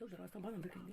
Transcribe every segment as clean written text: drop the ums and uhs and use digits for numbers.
تو راستہ بعد ہم دیکھیں گے.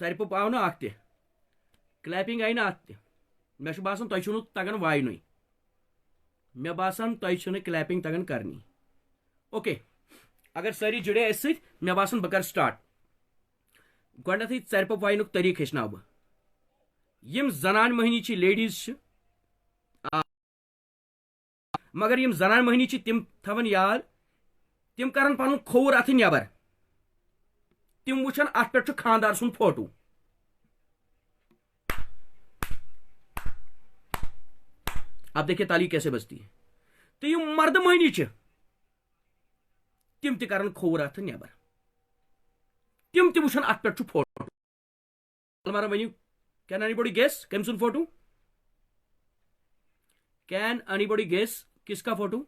ژرِ آو نہٕ اکھ تہِ کلیپنگ آیہِ نہٕ اتھ تہِ مےٚ چھُ باسان تۄہہِ چھُو نہٕ تگان واینُے مےٚ باسان تۄہہِ چھُنہٕ کلیپنگ تگان کرنی اوکے اگر سٲری جُڑے اَسہِ سۭتۍ مےٚ باسان بہٕ کرٕ سٹارٹ گۄڈنیتھٕے ژرِ پوٚپ واینُک طریٖقہٕ ہیٚچھناو بہٕ یِم زنان مٔہنی چھِ لیڈیٖز چھِ مگر یِم زنان مٔہنی چھِ تِم تھاوان یاد تِم کرن پنُن کھووُر اتھٕ نٮ۪بر تِم وٕچھن اتھ پٮ۪ٹھ چھُ خاندار سُنٛد فوٹو اب دیکھیے تالی کیسے بجتی ہے تہٕ یِم مرد مٔہنی چھِ تِم تہِ کرن کھووُر اتھٕ نٮ۪بر تِم تہِ وٕچھن اتھ پٮ۪ٹھ چھُ فوٹو مارا ؤنِو کین اینی باڈی گیس کٔمۍ سُنٛد photo can anybody guess کس کا فوٹو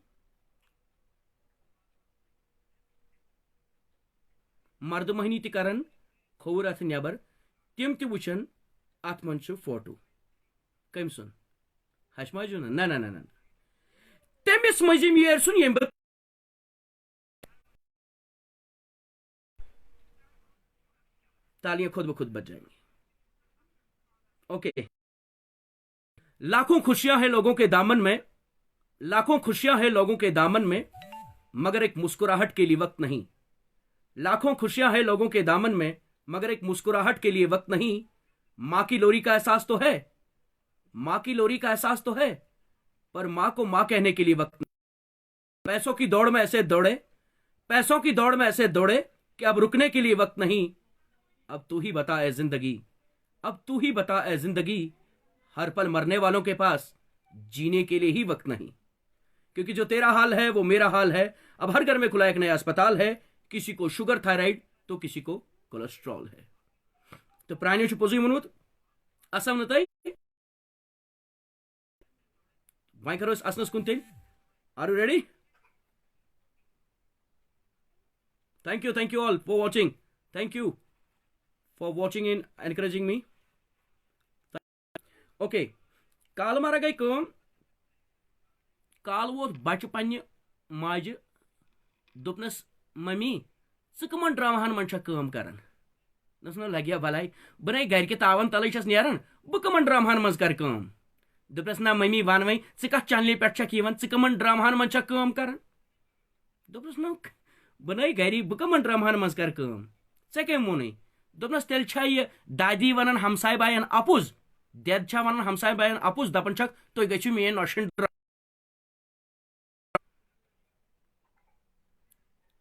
مرد مٔہنی تہِ کرن کھووُر اتھٕ نٮ۪بر تِم تہِ وٕچھن اتھ منٛز چھُ فوٹو کٔمۍ سُنٛد ہشماجو نہ نہ نہ نہ تٔمِس مٔنٛزِم یٲرۍ سُنٛد ییٚمۍ بہٕ تالیاں خود بخود بچ جائیں گی اوکے لاکھوں خوشیاں ہیں لوگوں کے دامن میں لاکھوں خوشیاں ہیں لوگوں کے دامن میں مگر ایک مسکراہٹ کے لیے وقت نہیں لاکھوں خوشیاں ہیں لوگوں کے دامن میں مگر ایک مسکراہٹ کے لیے وقت نہیں ماں کی لوری کا احساس تو ہے ماں کی لوری کا احساس تو ہے پر ماں کو ماں کہنے کے لیے وقت نہیں پیسوں کی دوڑ میں ایسے دوڑے پیسوں کی دوڑ میں ایسے دوڑے کہ اب رکنے کے لیے وقت نہیں اب تو ہی بتا اے زندگی اب تو ہی بتا اے زندگی ہر پل مرنے والوں کے پاس جینے کے لیے ہی وقت نہیں کیونکہ جو تیرا حال ہے وہ میرا حال ہے اب ہر گھر میں کھلا ایک نیا اسپتال ہے کسی کو شوگر تھائرائڈ تو کسی کو کولیسٹرول ہے تو پرانیو چھُ پوٚزُے ووٚنمُت اَسو نہٕ تۄہہِ وۄنۍ کرو أسۍ اَسنَس کُن تیٚلہِ are you ready thank you all for watching thank you for watching and encouraging me okay کالہٕ مارا گٔے کٲم کالہٕ ووت بچہِ پننہِ ماجہِ دوٚپنس ممی ژٕ کٕمن ڈراماہن منٛز چھکھ کٲم کران دوٚپنس نہ لگیا بلاے بہٕ نے گرِکہِ تاون تلے چھس نیران بہٕ کٕمن ڈراماہن منٛز کرٕ کٲم دوٚپنس نہ ممی ون وۄنۍ ژٕ کتھ چنلہِ پٮ۪ٹھ چھکھ یِوان ژٕ کٕمن ڈراماہن منٛز چھکھ کٲم کران دوٚپنس نہ بہٕ نے گری بہٕ کٕمن ڈراماہن منٛز کرٕ کٲم ژےٚ کٔمۍ ووٚنُے دوٚپنس تیٚلہِ چھا یہِ دادی ونان ہمساے باین اپُز دید چھا ونان ہمساے باین اپُز دپان چھکھ تُہۍ گٔژھِو میٲنۍ نۄشن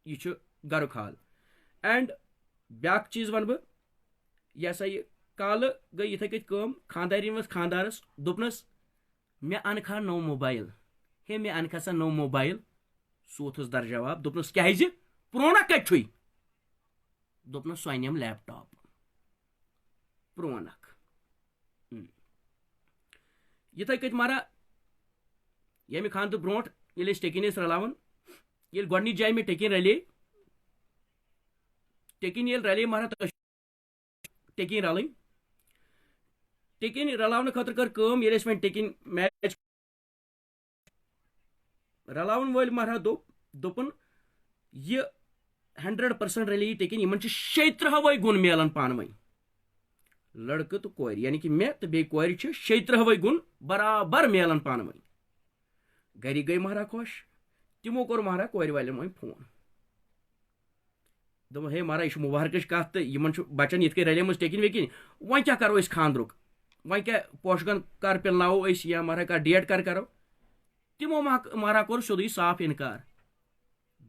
یہ چھُ گرُک حال اینڈ بیاکھ چیٖز ونہٕ بہٕ یہِ ہسا یہِ کالہٕ گٔے یِتھے کٔنۍ کٲم خاندارٮ۪ن ووٚتھ خاندارس دوٚپنس مےٚ انکھا نوٚو موبایل ہے مےٚ انکھا سا نوٚو موبایل سُہ ووٚتھُس در جواب دوٚپنس کیازِ پرون اکھ کتہِ چھُے دوٚپنس سُہ انیم لیپ ٹاپ پرون اکھ یِتھے کٔنۍ مارا ییٚمہِ خاندرٕ برونٛٹھ ییٚلہِ أسۍ ٹیکِن ٲسۍ رلاوان ییٚلہِ گۄڈنِچ جایہِ مےٚ ٹیکِن رلے ٹیکِن ییٚلہِ رلے مارا ٹیکِن رلٕنۍ ٹیکِن رلاونہٕ خٲطرٕ کٔر کٲم ییٚلہِ أسۍ وۄنۍ ٹیکِن میچ رلاون وٲلۍ مارا دوٚپُن یہِ 100% رلے یہِ ٹیکِن یِمن چھِ 36 گُن میلان پانہٕ ؤنۍ لڑکہٕ تہٕ کورِ یعنی کہِ مےٚ تہٕ بیٚیہِ کورِ چھِ 36 گُن برابر میلان پانہٕ ؤنۍ گرِکۍ گٔے مہراہ خۄش تِمو کوٚر مہراہ کورِ والٮ۪ن وۄنۍ فون دوٚپُن ہے مہراہ یہِ چھُ مُبارکٕچ کتھ تہٕ یِمن چھُ بچن یِتھ کٔنۍ رلیمٕژ ٹیکِن ویکِن وۄنۍ کیٛاہ کرو أسۍ خاندرُک وۄنۍ کیٛاہ پوشگن کر پِلناوو أسۍ یا مہراہ کانٛہہ ڈیٹ کر کرو تِمو مہراہ کوٚر سیوٚدُے صاف اِنکار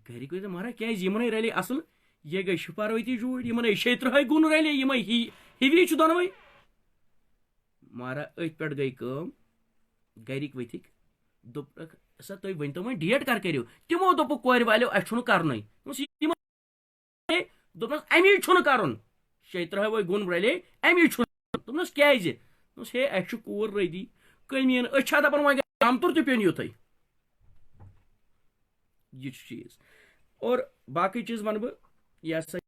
گرِکۍ ؤنۍ مہراہ کیازِ یِمنٕے رلے اصل یہِ گٔے شُپاروتی جوٗرۍ یِمنٕے 36 گُن رلے یِمے ہِوی چھُ دۄنوے مہراہ أتھۍ پٮ۪ٹھ گٔے کٲم گرِکۍ ؤتھِکھ دوٚپکھ سا تُہۍ ؤنۍتو وۄنۍ ڈیٹ کر کٔرِو تِمو دوٚپُکھ کورِ والیو اَسہِ چھُنہٕ کرنُے دوٚپنس امی چھُنہٕ کرُن 36 گُن رلے امی چھُنہٕ دوٚپنس کیازِ دوٚپنس ہے اَسہِ چھُ کوٗر رٔدی کٔمیٖن أسۍ چھا دپان وۄنۍ کامتُر تہِ پیوٚن یُتھُے یہِ چھُ چیٖز اور باقٕے چیٖز ونہٕ بہٕ یہِ ہسا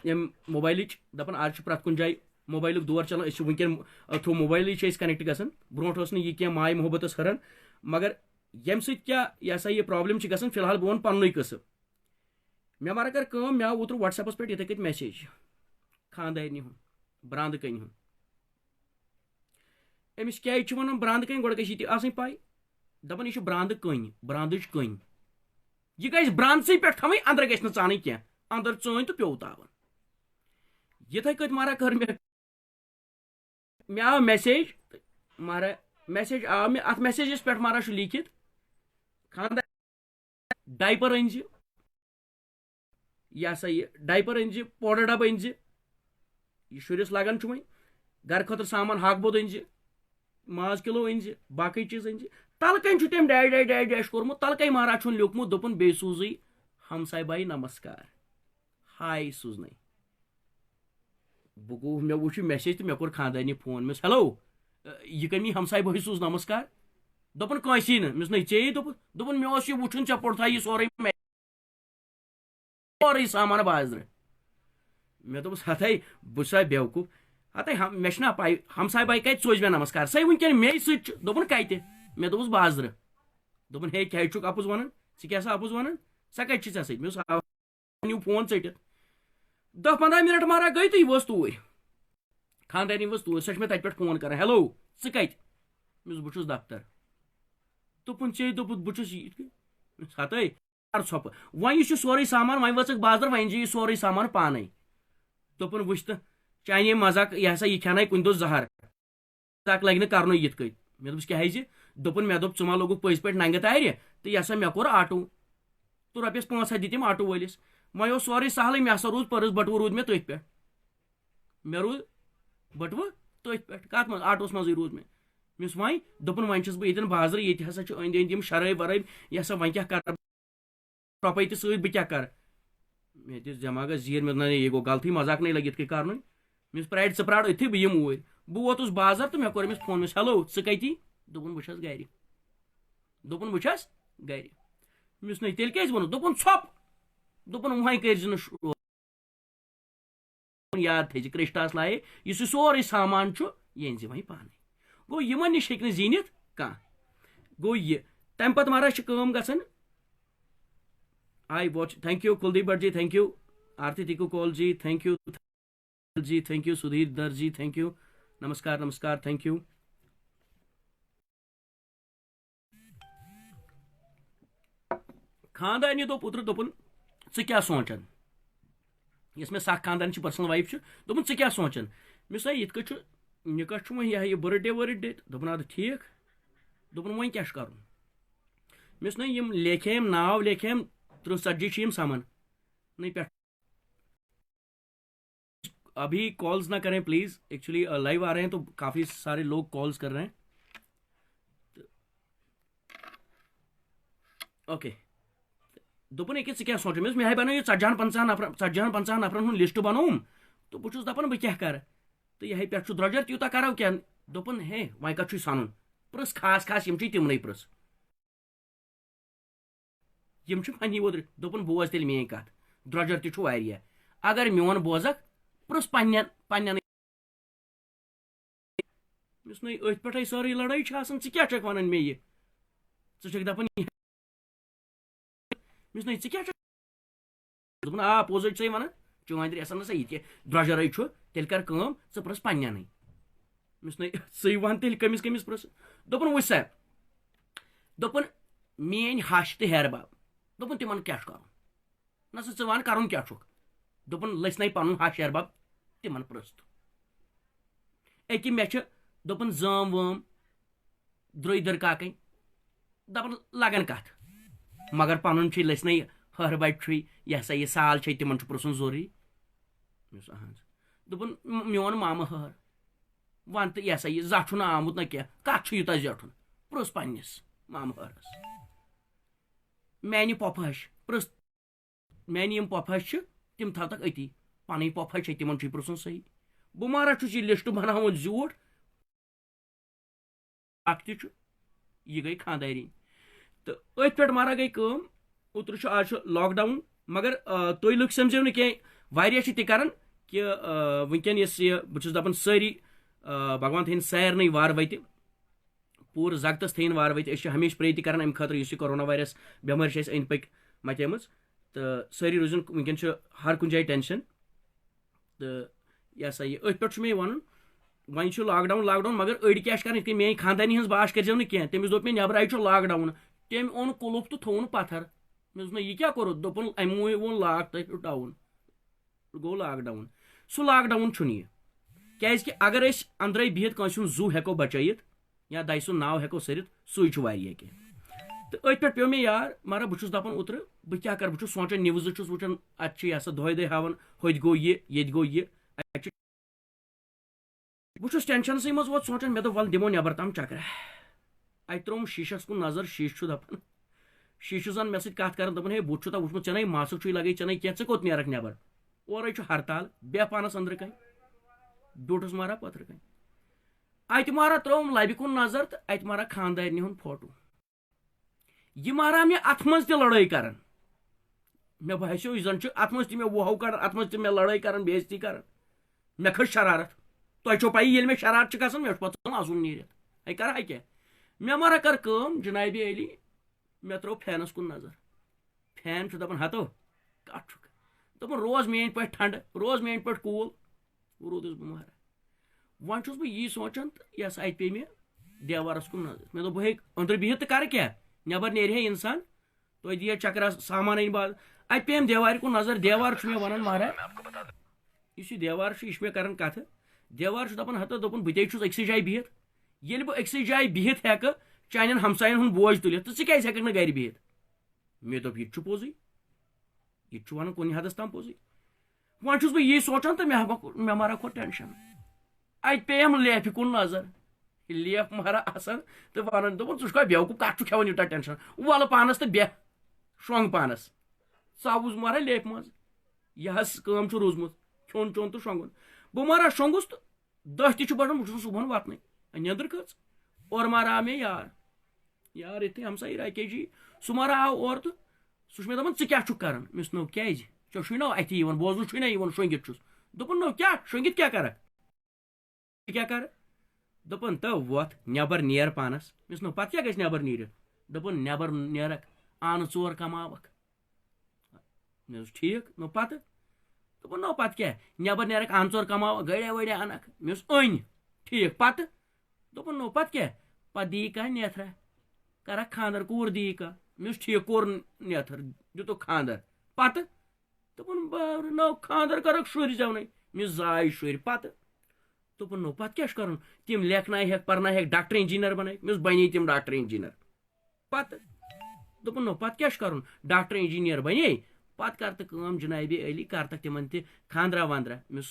ییٚمہِ موبایلٕچ دپان آز چھُ پرٛٮ۪تھ کُنہِ جایہِ موبایلُک دور چلان أسۍ چھِ وٕنکیٚن تھرٛوٗ موبایلٕے چھِ أسۍ کنیکٹ گژھان برونٛٹھ اوس نہٕ یہِ کینٛہہ ماے محبت ٲس ہُران مگر ییٚمہِ سۭتۍ کیٛاہ یہِ ہسا یہِ پرابلم چھِ گژھان فی الحال بہٕ وَنہٕ پننُے قٕصہٕ مےٚ مارا کٔر کٲم مےٚ آو اوترٕ وٹس ایپس پٮ۪ٹھ یِتھے کٔنۍ میسیج خاندارنہِ ہُنٛد برٛانٛدٕ کٔنۍ ہُنٛد أمِس کیٛازِ چھِ وَنان برٛانٛدٕ کٔنۍ گۄڈٕ گژھِ یہِ تہِ آسٕنۍ پَے دَپان یہِ چھُ برٛانٛدٕ کٔنۍ برٛانٛدٕچ کٔنۍ یہِ گژھِ برٛانٛدسٕے پٮ۪ٹھ تھاوٕنۍ أنٛدرٕ گژھِ نہٕ ژانٕنۍ کینٛہہ أنٛدر ژٲنۍ تہٕ پیوٚو تاوَن یِتھَے کٔٹھۍ مہراز کٔر مےٚ آو میسیج مہراز میسیج آو مےٚ اَتھ میسیجَس پٮ۪ٹھ مہراز چھُ لیٖکھِتھ خاندار ڈایپر أنۍ زِ یہِ ہسا یہِ ڈایپر أنۍ زِ پوڈر ڈبہٕ أنۍ زِ یہِ شُرِس لگان چھُ وۄنۍ گرٕ خٲطرٕ سامان ہاکہٕ بوٚد أنۍ زِ ماز کِلوٗ أنۍ زِ باقٕے چیٖز أنۍ زِ تَلہٕ کَنۍ چھُ تٔمۍ ڈیش ڈیش کوٚرمُت تَلہٕ کَنۍ مہراز چھُن لیوٗکھمُت دوٚپُن بیٚیہِ سوٗزٕے ہمساے باے نمسکار ہاے سوٗزنَے بہٕ گوٚو مےٚ وٕچھ یہِ میسیج تہٕ مےٚ کوٚر خاندارنہِ فون مےٚ ہیلو یہِ کٔمۍ ہمساے بٲے سوٗز نمسکار دوٚپُن کٲنٛسی نہٕ مےٚ نَے ژےٚ دوٚپُن مےٚ اوس یہِ وٕچھُن ژےٚ پوٚر تھاو یہِ سورُے سامان بازرٕ مےٚ دوٚپُس ہتھے بہٕ چھُسا بیوقوٗف ہتھے مےٚ چھِنہ پاے ہمساے باے کَتہِ سوزِ مےٚ نمسکار سۄے وٕنکیٚن مے سۭتۍ چھُ دوٚپُن کَتہِ مےٚ دوٚپُس بازرٕ دوٚپُن ہے کیٛازِ چھُکھ اَپُز وَنان ژٕ کیٛاہ سا اَپُز وَنان سۄ کَتہِ چھِ ژےٚ سۭتۍ مےٚ اوس فون ژٔٹِتھ 10-15 مِنٹ مہراز گٔے تہٕ یہِ وٲژ توٗرۍ خاندارنہِ ؤژ توٗرۍ سۄ چھِ مےٚ تَتہِ پٮ۪ٹھ فون کران ہیلو ژٕ کَتہِ مےٚ بہٕ چھُس دفتر دوٚپُن ژےٚ دوٚپُتھ بہٕ چھُس ہتھے کر ژھۄپہٕ وۄنۍ یہِ چھُ سورُے سامان وۄنۍ ؤژٕکھ بازر وۄنۍ چھِ یہِ سورُے سامان پانے دوٚپُن وٕچھ تہٕ چانے مزاق یہِ ہسا یہِ کھٮ۪ناے کُنہِ دۄہ زہر مزاق لگہِ نہٕ کرنُے یِتھ کٔنۍ مےٚ دوٚپُس کیٛازِ دوٚپُن مےٚ دوٚپ ژٕ ما لوگُکھ پٔزۍ پٲٹھۍ ننگہٕ تارِ تہٕ یہِ ہسا مےٚ کوٚر آٹوٗ تہٕ رۄپیَس 500 دِتِم آٹوٗ وٲلِس وۄنۍ اوس سورُے سہلٕے مےٚ ہسا روٗد پٔرٕس بٔٹوٕ روٗد مےٚ تٔتھۍ پٮ۪ٹھ مےٚ روٗد بٔٹوٕ تٔتھۍ پٮ۪ٹھ کَتھ منٛز آٹوٗوَس منٛزٕے روٗد مےٚ مےٚ وۄنۍ دوٚپُن وۄنۍ چھُس بہٕ ییٚتٮ۪ن بازرٕ ییٚتہِ ہسا چھِ أنٛدۍ أنٛدۍ یِم شرٲبۍ وَرٲبۍ یہِ ہسا وۄنۍ کیٛاہ کَرٕ رۄپَے تہِ سۭتۍ بہٕ کیٛاہ کَرٕ مےٚ دِژ دٮ۪ماغس زیٖر مےٚ دوٚپ یہِ گوٚو غلطی مزاق نہیں لگہِ یِتھ کٔنۍ کَرنُے مےٚ پرٛارِ ژٕ پرٛار أتھی بہٕ یِمہٕ اوٗرۍ بہٕ ووتُس بازر تہٕ مےٚ کوٚر أمِس فون مےٚ ہیلو ژٕ کَتی دوٚپُن بہٕ چھَس گرِ دوٚپُن بہٕ چھَس گرِ مےٚ نَے تیٚلہِ کیٛازِ ووٚنُتھ دوٚپُن ژھۄپ دوٚپُن وۄنۍ کٔرزِ نہٕ یاد تھٲیزِ کرٛشٹاس لایے یُس یہِ سورُے سامان چھُ یہِ أنۍ زِ وۄنۍ پانے گوٚو یِمن نِش ہیٚکہِ نہٕ زیٖنِتھ کانٛہہ گوٚو یہِ تَمہِ پتہٕ مہراز چھِ کٲم گژھان آی واچ thank you Kuldeep Bhat ji thank you Aarti Tikoo Koul ji thank you ji thank you Sudhir Dar ji thank you نمسکار نمسکار تھینک یوٗ خاندارنہِ دوٚپ اوترٕ دوٚپُن ژٕ کیٛاہ سونٛچان یۄس مےٚ سکھ خاندارنٕچ پٔرسنل وایف چھِ دوٚپُن ژٕ کیٛاہ سونٛچان مےٚ ووٚنُس یِتھ کٔٹھۍ چھُ نِکاح چھُ وۄنۍ یہِ بٔرٕتھ ڈے ؤرٕتھ ڈے دوٚپُن اَدٕ ٹھیٖک دوٚپُن وۄنۍ کیٛاہ چھُ کَرُن مےٚ ووٚنُس نہ یِم لیکھیم ناو لیکھیم 30-40 چھِ یِم سَمان نہیں پٮ۪ٹھ ابھی کالز نہ کریں پلیز ایکچولی لائیو آ رہے ہیں تو کافی سارے لوگ کالز کر رہے ہیں اوکے دوٚپُن ییٚکیٛاہ ژٕ کیٛاہ سونٛچان مےٚ مےٚ بنٲیِو 40-50 نفرن ہُنٛد لسٹ بنووُم تہٕ بہٕ چھُس دپان بہٕ کیٛاہ کرٕ تہٕ یِہے پٮ۪ٹھ چھُ درٛۄجر تیوٗتاہ کرو کیٛاہ دوٚپُن ہے وۄنۍ کَتھ چھُے سَنُن پرٛژھ خاص یِم چھِ تِمنٕے پرٛژھ یِم چھِ پننی وۄدرِ دوٚپُن بوز تیٚلہِ میٲنۍ کَتھ درٛۄجر تہِ چھُ واریاہ اگر میون بوزکھ پرٛژھ پننٮ۪ن مےٚ نَے أتھۍ پٮ۪ٹھے سٲرٕے لڑٲے چھِ آسان ژٕ کیٛاہ چھکھ وَنان مےٚ یہِ ژٕ چھکھ دپان مےٚ نَے ژٕ کیٛاہ چھکھ دوٚپُن آ پوٚزٕے چھُسے وَنان چٲنۍ رٮ۪سن نسا یہِ تہِ درٛۄجرٕے چھُ تیٚلہِ کر کٲم ژٕ پرٛژھ پننٮ۪نٕے مےٚ نَے ژٕے وَن تیٚلہِ کٔمِس پرٛژھ دوٚپُن وٕچھ سا دوٚپُن میٲنۍ ہش تہٕ ہیرٕ بب دوٚپُن تِمن کیٛاہ چھُ کرُن نہ سا ژٕ وَن کرُن کیٛاہ چھُکھ دوٚپُن لٔسنَے پنُن ہش ہیرٕ بب تِمن پرٛژھ أکہِ مےٚ چھِ دوٚپُن زٲم وٲم درٛوٚے دٕرکاکٕنۍ دپان لگان کتھ مگر پنُن چھُے لٔسنَے ہہرٕ بچہِ چھُے یہِ ہسا یہِ سال چھے تِمن چھُ پرٛژھُن ضروٗری اہن دوٚپُن میون مامہٕ ہہر ون تہٕ یہِ ہسا یہِ زانٛہہ چھُنہٕ آمُت نہ کینٛہہ کتھ چھُ یوٗتاہ زیٹھُن پرٛژھ پننِس مامہٕ ہہرس میانہِ پۄپھٕ ہش پرٛژھ میانہِ یِم پۄپھٕ ہش چھِ تِم تھاوتکھ أتی پنٕنۍ پۄپھٕ چھے تِمن چھُے پرٛژھُن صحیح بہٕ مہراز چھُس یہِ لسٹ بناوُن زیوٗٹھ اکھ تہِ چھُ یہِ گٔے خاندارِنۍ تہٕ أتھۍ پٮ۪ٹھ مہراز گٔے کٲم اوترٕ چھُ آز چھُ لاک ڈاوُن مگر تُہۍ لُکھ سمجھو نہٕ کینٛہہ واریاہ چھِ تہِ کران کہِ وٕنکیٚن یۄس یہِ بہٕ چھُس دپان سٲری بھگوان تھٲیِن سارنٕے وارٕ وتہِ پوٗرٕ زگتس تھٲیِن وارٕ وتہِ أسۍ چھِ ہمیشہِ پرے تہِ کران امہِ خٲطرٕ یُس یہِ کورونا وایرس بٮ۪مٲرۍ چھِ اَسہِ أنٛدۍ پٔکۍ متیمٕژ تہٕ سٲری روزن وٕنکیٚن چھُ ہر کُنہِ جایہِ ٹینشن تہٕ یہ سا یہ ات پہ ون ون لاک ڈاؤن مگر اڑ کیا کر میری خاندانی ہز باش کرو نا کی تمس دپ نبر آئی لاک ڈاؤن تم اون کلف تو تھو پتھر مس یہ کیا کور دپن اموے وون لاک تھی ڈاؤن گو لاک ڈاؤن سہ لاک ڈاؤن یہ کیازکہ اگر اس اندرے بہت کنس زو ہیکو بچائت یا دہی سن ناو ہیکو سرت سوئی کی تو ات پہ پیو مے یار مگر بہت دپان اوتر بہ کیا کر بہت سوچان نوز وچان ات یہ سا دہے دہے ہاون ہوت گو یہ گو یہ بہت ٹینشن سی مز ووت سوچان مے دپ ول دمو نبر تام چکرا ات تروم شیشس کن نظر شیش دپان شیشہ زن مے سۭتۍ کتھ کران دپان ہے بہت چھُ وچھمت ژےٚ ماسک چھُے لگے ژےٚ کینٛہہ ژٕ کوٚت نیرکھ نٮ۪بر اورے چھُ ہرتال بیٚہہ پانس أنٛدرٕ کَنۍ بیوٗٹھُس مارا پتھرٕ کَنۍ اتہِ مارا ترٛووُم لبہِ کُن نظر تہٕ اتہِ مارا خاندارنہِ ہُنٛد فوٹو یہِ مارا مےٚ اتھ منٛز تہِ لڑٲے کران مےٚ باسیو یہِ زن چھُ اتھ منٛز تہِ مےٚ وُہو کڑان اتھ منٛز تہِ مےٚ لڑٲے کران بے عزتی کران مےٚ کھٔژ شرارت تۄہہِ چھو پایی ییٚلہِ مےٚ شرارت چھِ گژھان مےٚ چھُ پتہٕ ژلان اَژُن نیٖرِتھ ہے کرہا کیٛاہ مےٚ مارا کٔر کٲم جنابِ علی مےٚ ترٛوو فینس کُن نظر فین چھُ دپان ہتو کتھ چھُکھ دپان روز میٲنۍ پٲٹھۍ ٹھنڈٕ روز میٲنۍ پٲٹھۍ کوٗل روٗدُس بہٕ مہراز وۄنۍ چھُس بہٕ یی سونچان تہٕ یس اتہِ پیٚیہِ مےٚ دیوارس کُن نظر مےٚ دوٚپ بہٕ ہیٚکہِ أنٛدرٕ بِہِتھ تہٕ کرٕ کیٛاہ نٮ۪بر نیرِ ہے انسان تُہۍ دِیِو چکرا سامان أنۍ باز اتہِ پیٚیَم دیوارِ کُن نظر دیوار چھُ مےٚ ونان مہراز یُس یہِ دیوار چھُ یہِ چھُ مےٚ کران کتھٕ دیوار چھُ دپان ہتو دوٚپُن بہٕ تے چھُس أکسٕے جایہِ بِہِتھ ییٚلہِ بہٕ أکسٕے جایہِ بِہِتھ ہیٚکہٕ چانٮ۪ن ہمساین ہُنٛد بوج تُلِتھ تہٕ ژٕ کیٛازِ ہیٚککھ نہٕ گرِ بِہِتھ مےٚ دوٚپ یہِ تہِ چھُ پوٚزُے یہ ون کن حدس تام پوزی ون چھس بہ یہ سوچان تو مے مارا کھوت ٹینشن ات پیم لیفہ کن نظر لیف مارا اصل تو ون دپان ژٕ چھُکھا بیوقوٗف کتھ چھُکھ ہیوان یوٗتاہ ٹینشن ول پانس تو بیٚہہ شۄنٛگ پانس ژاوُس مارا لیفہِ منٛز یہ حظ کٲم چھُ روٗزمُت کھیوٚن چوٚن تہٕ شۄنٛگُن بہٕ مارا شۄنٛگُس تہٕ دٔہ تہِ چھُ بڑان بہٕ چھُس صبحن واتنٕے نیٚندٕر کھٔژ اورٕ مارا آو مےٚ یار یِتھٕے ہمساے راکیش جی سُہ مارا آو اورٕ تہٕ سُہ چھُ مےٚ دپان ژٕ کیٛاہ چھُکھ کران مےٚ نو کیٛازِ ژےٚ چھُے نا اتھی یِوان بوزنہٕ چھُے نا یِوان شۄنٛگِتھ چھُس دوٚپُن نو کیٛاہ شۄنٛگِتھ کیٛاہ کرکھ کیٛاہ کرٕ دوٚپُن تو وۄتھ نٮ۪بر نیر پانس مےٚ نو پتہٕ کیٛاہ گژھِ نٮ۪بر نیٖرِتھ دوٚپُن نٮ۪بر نیرکھ آنہٕ ژور کماوکھ مےٚ دوٚپُس ٹھیٖک نو پتہٕ دوٚپُن نو پتہٕ کیٛاہ نٮ۪بر نیرکھ آنہٕ ژور کماوکھ گٲڑیٛا وٲڑیٛا انکھ مےٚ دوٚپُس أنۍ ٹھیٖک پتہٕ دوٚپُن نو پتہٕ کیٛاہ پتہٕ دِیی کانٛہہ نیتھرا کرکھ خاندر کوٗر دِیی کانٛہہ مےٚ دوٚپُس ٹھیٖک کوٚر نیتھر دِتُکھ خاندر پتہٕ دوٚپُن باورٕ نو خاندر کرکھ شُرۍ زٮ۪ونٕے مےٚ زاے شُرۍ پتہٕ دوٚپُن نو پتہٕ کیٛاہ چھُ کرُن تِم لیکھنایہکھ پرنایہکھ ڈاکٹر انجیٖنر بنٲیِکھ مےٚ دوٚپُس بنے تِم ڈاکٹر انجیٖنر پتہٕ دوٚپُن نو پتہٕ کیٛاہ چھُ کرُن ڈاکٹر انجیٖنر بنے پتہٕ کر تہٕ کٲم جنابِ علی کر تکھ تِمن تہِ خاندرا واندرا مےٚ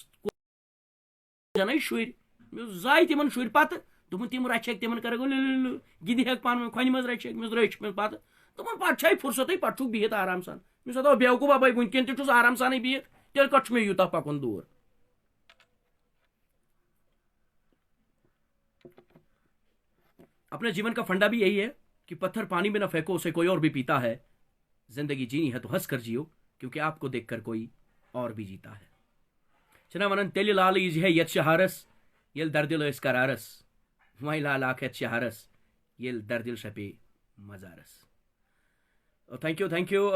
زٮ۪نَے شُرۍ مےٚ زاے تِمن شُرۍ پتہٕ دوٚپُن تِم رچھکھ تِمن کرکھ گِنٛدِ ہیکھ پانہٕ ؤنۍ کھۄنہِ منٛز رچھکھ مےٚ رٔچھ مےٚ پتہٕ دوٚپُن پتہٕ چھے فرصتٕے پتہٕ چھُکھ بِہِتھ آرام سان مےٚ دوٚپ بیوقوٗف بے وٕنکٮ۪ن تہِ چھُس آرام سانٕے بِہِتھ تیٚلہِ کتھ چھُ مےٚ یوٗتاہ پکُن دوٗر اپنے جیون کا فنڈا بھی یہی ہے کہ پتھر پانی میں نہ پھینکو اسے کوئی اور بھی پیتا ہے زندگی جینی ہے تو ہنس کر جیو کیونکہ آپ کو دیکھ کر کوئی اور بھی جیتا ہے چھنا ونان تیٚلہِ لال یی ہے یتھ شہارس ییٚلہِ دردِل ٲسۍ کرارس وۄنۍ لال اکھ یتھ شہارس ییٚلہِ دردِل شپے مزارس تھینک یو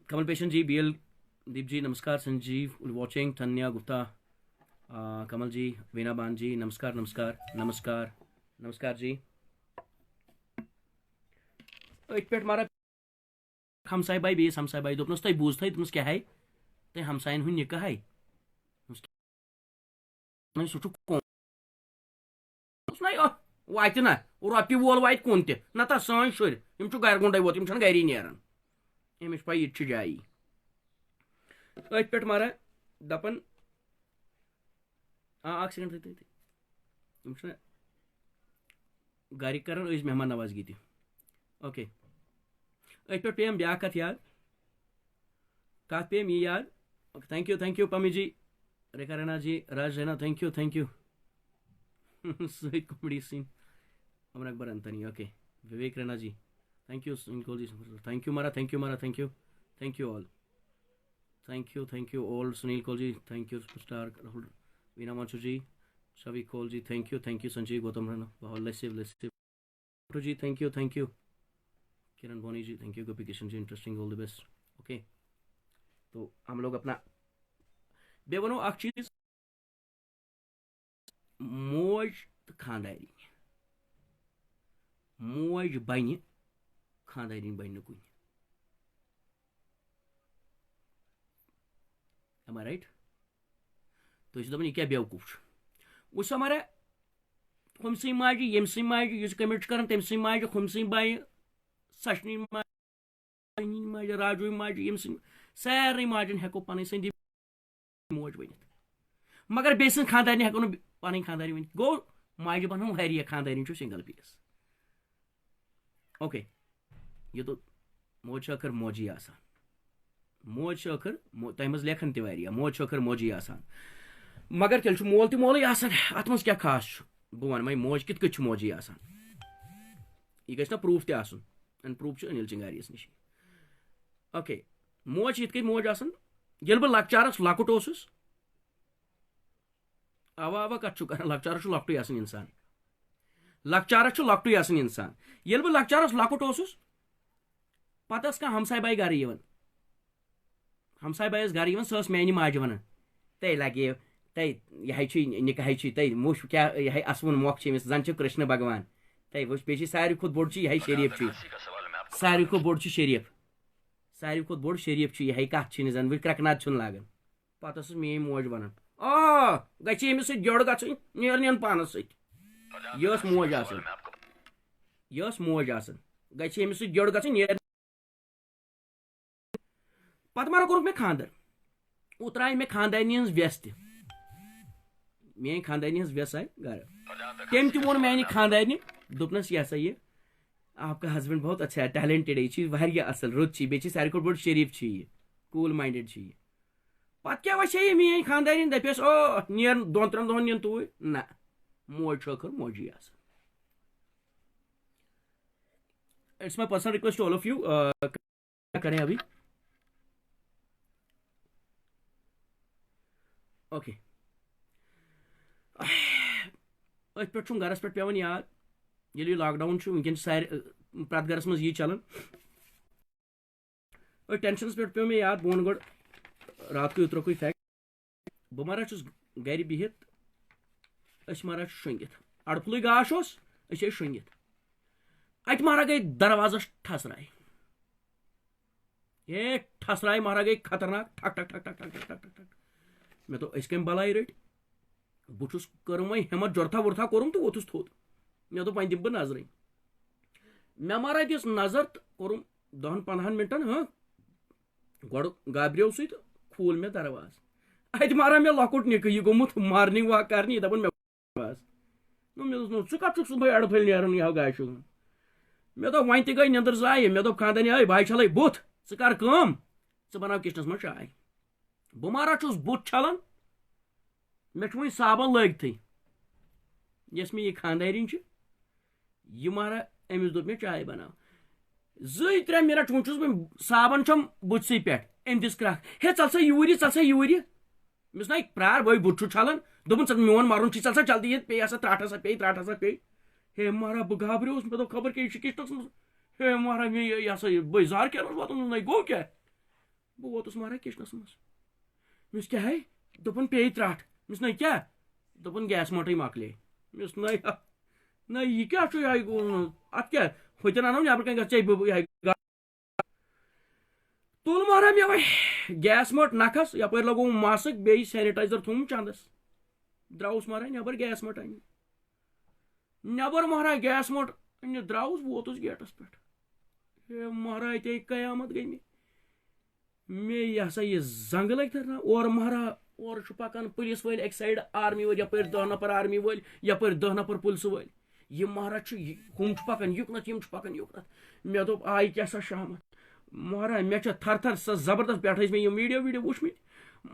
کمل پیشن جی بی ایل دیپ جی نمسکار سنجیو واچنگ تھنیا گپتا کمل جی وینا بان جی نمسکار نمسکار نمسکار نمسکار جی ات پہ مارا ہمساے بائی بیس ہمساے بائی دوپنس تُہۍ بوٗزتھٕے دوٚپنس کیٛاہ ہے تۄہہِ ہمساین ہُنٛد نِکاح ہے سُہ چھُ واتہِ نا رۄپیہِ وول واتہِ کُن تہِ نتہٕ سٲنۍ شُرۍ یِم چھُ گرِ گُنڈے ووت یِم چھنہٕ گری نیران أمِس پاے یہِ تہِ چھِ جایی أتھۍ پٮ۪ٹھ مارا دپان اکھ سیکنڈ تھٲیِو یِم چھِنہ گرِکۍ کران أزۍ مہمان نوازگی تہِ اوکے أتھۍ پٮ۪ٹھ پیٚیَم بیٛاکھ کتھ یاد کتھ پیٚیَم یہِ یاد thank you Pammi ji Rekha Raina ji Raj Raina thank you سۭتۍ کمڈی سین Aman Akbar Anthony okay Vivek Raina ji thank you سنکول جی تھینک یو مارا thank you all Sunil Koul ji thank you superstar Rahul Veena مانچو جی سوی کول جی تھینک یو سنجے گوتم رانا بہت لسیو جی تھینک یو کرن بونی ji thank you Gopi Kishan ji interesting all the best okay تو ہم لوگ اپنا بے ونو اکھ چیز موج تو خاندارین موج بنہ خاندارین بن نہ کُنہِ am I right تُہۍ چھِو دَپان یہِ کیٛاہ بیوقوٗف چھُ وٕچھ سا مَرا ہُمۍ سٕنٛدۍ ماجہِ ییٚمۍ سٕنٛدۍ ماجہِ یُس کٔمِٹ چھُ کران تٔمۍ سٕنٛدۍ ماجہِ ہُمۍ سٕنٛدۍ بایہِ سچنہِ ماجہِ راجوٗ ماجہِ ییٚمۍ سٕنٛدۍ سارنٕے ماجٮ۪ن ہٮ۪کو پَنٕنۍ سٕنٛدِ موج ؤنِتھ مگر بیٚیہِ سٕنٛز خاندارنہِ ہٮ۪کو نہٕ پَنٕنۍ خاندارنہِ ؤنِتھ گوٚو ماجہِ بَنو واریاہ خاندارنہِ چھُ سِنگل پیٖس اوکے یہِ تو موج چھِ ٲخٕر موجی آسان موج چھِ ٲخٕر تۄہہِ منٛز لیکھان تہِ واریاہ موج چھِ ٲخٕر موجی آسان مگر تیٚلہِ چھُ مول تہِ مولٕے آسان اَتھ منٛز کیٛاہ خاص چھُ بہٕ وَنہٕ وۄنۍ موج کِتھ کٔنۍ چھِ موجی آسان یہِ گژھِ نا پرٛوٗف تہِ آسُن اینڈ پرٛوٗف چھُ أنِل چِنگاریَس نِش اوکے موج چھِ یِتھ کٔنۍ موج آسان ییٚلہِ بہٕ لۄکچارَس لۄکُٹ اوسُس اوا اوا کَتھ چھُ کران لۄکچارَس چھُ لۄکٹُے آسان اِنسان لۄکچارَس چھُ لۄکٹُے آسان اِنسان ییٚلہِ بہٕ لۄکچارَس لۄکُٹ اوسُس پَتہٕ ٲس کانٛہہ ہمساے باے گرٕ یِوان ہمساے باے ٲس گرٕ یِوان سۄ ٲس میانہِ ماجہِ وَنان تۄہہِ لگیو تۄہہِ یِہے چھُ نِکاحے چھُ تۄہہِ وٕچھ کیٛاہ یِہے اَسوُن مۄکھ چھِ أمِس زَن چھُ کِرٛشن بھگوان تۄہہِ وٕچھ بیٚیہِ چھِ ساروی کھۄتہٕ بوٚڑ چھُ یِہے شریٖف چھُ ساروی کھۄتہٕ بوٚڑ چھُ شریٖف ساروی کھۄتہٕ بوٚڑ شریٖف چھُ یِہے کَتھ چھِنہٕ زَن وٕچھ کرٛٮ۪کناد چھُنہٕ لاگان پَتہٕ ٲسٕس میٲنۍ موج وَنان آ گژھِ أمِس سۭتۍ جوڑ گژھٕنۍ نیرنِین پانَس سۭتۍ یہِ ٲس موج آسان یہِ ٲس موج آسان گژھِ أمِس سۭتۍ جوڑ گژھٕنۍ نیرِ پَتہٕ مَرا کوٚرُکھ مےٚ خاندر اوترٕ آیہِ مےٚ خاندارنہِ ہٕنٛز وٮ۪س تہِ میٲنۍ خاندارنہِ ہٕنٛز وٮ۪س آیہِ گرٕ تٔمۍ تہِ ووٚن میانہِ خاندارنہِ دوٚپنَس یہِ ہسا یہِ آپ کا ہسبینڈ بہت اچھا ہے ٹیلنٹڈ ہے یہِ چھُ واریاہ اَصٕل رُت چھُ بیٚیہِ چھِ ساروی کھۄتہٕ بوٚڑ شریٖف چھُ یہِ کوٗل ماینڈٕڈ چھُ یہِ پَتہٕ کیٛاہ وَسے یہِ میٲنۍ خاندارنہِ دَپٮ۪س او نیر 2-3 دۄہَن نِن توٗرۍ نہ موج چھُ ٲخٕر موجی آسان it's my personal request to all of you کیا کریں ابھی اوکے أتھۍ پٮ۪ٹھ چھُم گرَس پٮ۪ٹھ پیٚوان یاد ییٚلہِ یہِ لاک ڈاوُن چھُ وٕنکیٚن چھُ پرٛٮ۪تھ گرَس منٛز یی چلان أتھۍ ٹینشنَس پٮ۪ٹھ پیٚو مےٚ یاد بہٕ وَنہٕ گۄڈٕ رات کُے اوترُکُے فیکٹ بہٕ مہراز چھُس گرِ بِہِتھ أسۍ مہراز چھُ شۄنٛگِتھ اَڑٕ گاش اوس أسۍ ٲسۍ شۄنٛگِتھ اَتہِ مہراز گٔے دروازَس ٹھسراے ہے ٹھسراے مہراز گٔے خطرناک ٹھک ٹھک ٹھک ٹھک ٹھک ٹھک ٹھک ٹھک مےٚ دوٚپ أسۍ کَمہِ بَلاے رٔٹۍ بہٕ چھُس کٔرٕم وۄنۍ ہٮ۪مت جۄرتھا وۄرتھا کوٚرُم تہٕ ووٚتھُس تھوٚد مےٚ دوٚپ وۄنۍ دِمہٕ بہٕ نظرٕے مےٚ مہراز دِژ نظر تہٕ کوٚرُم 10-15 مِنٹَن گۄڈٕ گابریو سُے تہٕ کھوٗل مےٚ دروازٕ اَتہِ مہراز مےٚ لۄکُٹ نِکہٕ یہِ گوٚمُت مارنِنٛگ واک کَرنہِ یہِ دَپان مےٚ مےٚ دوٚپُس ژٕ کَتھ چھُکھ صُبحٲے اَڑٕ پھٔلۍ نیران یہِ ہا گاشُک مےٚ دوٚپ وۄنۍ تہِ گٔے نِندٕر زایہِ مےٚ دوٚپ خاندارنہِ اے بہٕ چھَلَے بُتھ ژٕ کَر کٲم ژٕ بَناو کِچنَس منٛز چاے بہٕ مہراز چھُس بُتھ چھَلان مےٚ چھُ وٕنہِ صابن لٲگتھٕے یۄس مےٚ یہِ خاندارِنۍ چھِ یہِ مہراز أمِس دوٚپ مےٚ چاے بَناو 2-3 مِنٹ وۄنۍ چھُس بہٕ صابن چھَم بٕتھسٕے پٮ۪ٹھ أمۍ دِژ کرٛکھ ہے ژَل سا یوٗرۍ ژَل سا یوٗرۍ مےٚ نَے پرٛار بٲے بُتھ چھُ چھَلان دوٚپُن ژٕ میون مَرُن چھُ ژَل سا جلدی ییٚتہِ پیٚیہِ ہسا ترٛاٹھ ہسا پیٚیہِ ہے مہراز بہٕ گابریوس مےٚ دوٚپ خبر کیٛاہ یہِ چھُ کِچنَس منٛز ہے مہراز مےٚ یہِ ہسا یہِ بہٕ زار کیٛاہ واتُن نَے گوٚو کیٛاہ بہٕ ووتُس مہراز کِچنَس منٛز مےٚ ووٚنُس کیٛاہ ہے دوٚپُن پیٚیہِ ترٛاٹھ مےٚ ووٚنُس نَے کیٛاہ دوٚپُن گیس مٔٹٕے مۄکلے مےٚ ووٚنُس نَے یہِ کیٛاہ چھُ یِہوٚے اَتھ کیٛاہ ہوٚتٮ۪ن اَنو نٮ۪برٕ کَنۍ گژھِ ژےٚ تُل مہراز مےٚ وۄنۍ گیس مٔٹ نَکھَس یَپٲرۍ لَگووُم ماسٕک بیٚیہِ سینِٹایزر تھوٚوُم چَندَس درٛاوُس مہراز نٮ۪بر گیس مٔٹ اَنہِ نٮ۪بر مہراز گیس مٔٹ اَنہِ درٛاوُس بہٕ ووتُس گیٹَس پٮ۪ٹھ ہے مہراز تے قیامت گٔے مےٚ یہِ ہسا یہِ زنٛگہٕ لٔگۍ تھَرناو اورٕ مہراز اورٕ چھُ پَکان پُلیٖس وٲلۍ اَکہِ سایڈٕ آرمی وٲلۍ یَپٲرۍ 10 نفر آرمی وٲلۍ یَپٲرۍ 10 نفر پُلسہٕ وٲلۍ یہِ مہراز چھُ ہُم چھُ پَکان یُکنَتھ یِم چھِ پَکان یُکنَتھ مےٚ دوٚپ آیہِ کیٛاہ سا شامَتھ مہراز مےٚ چھےٚ تھر تھر سۄ زبردست پٮ۪ٹھٕ ٲسۍ مےٚ یِم ویٖڈیو وٕچھمٕتۍ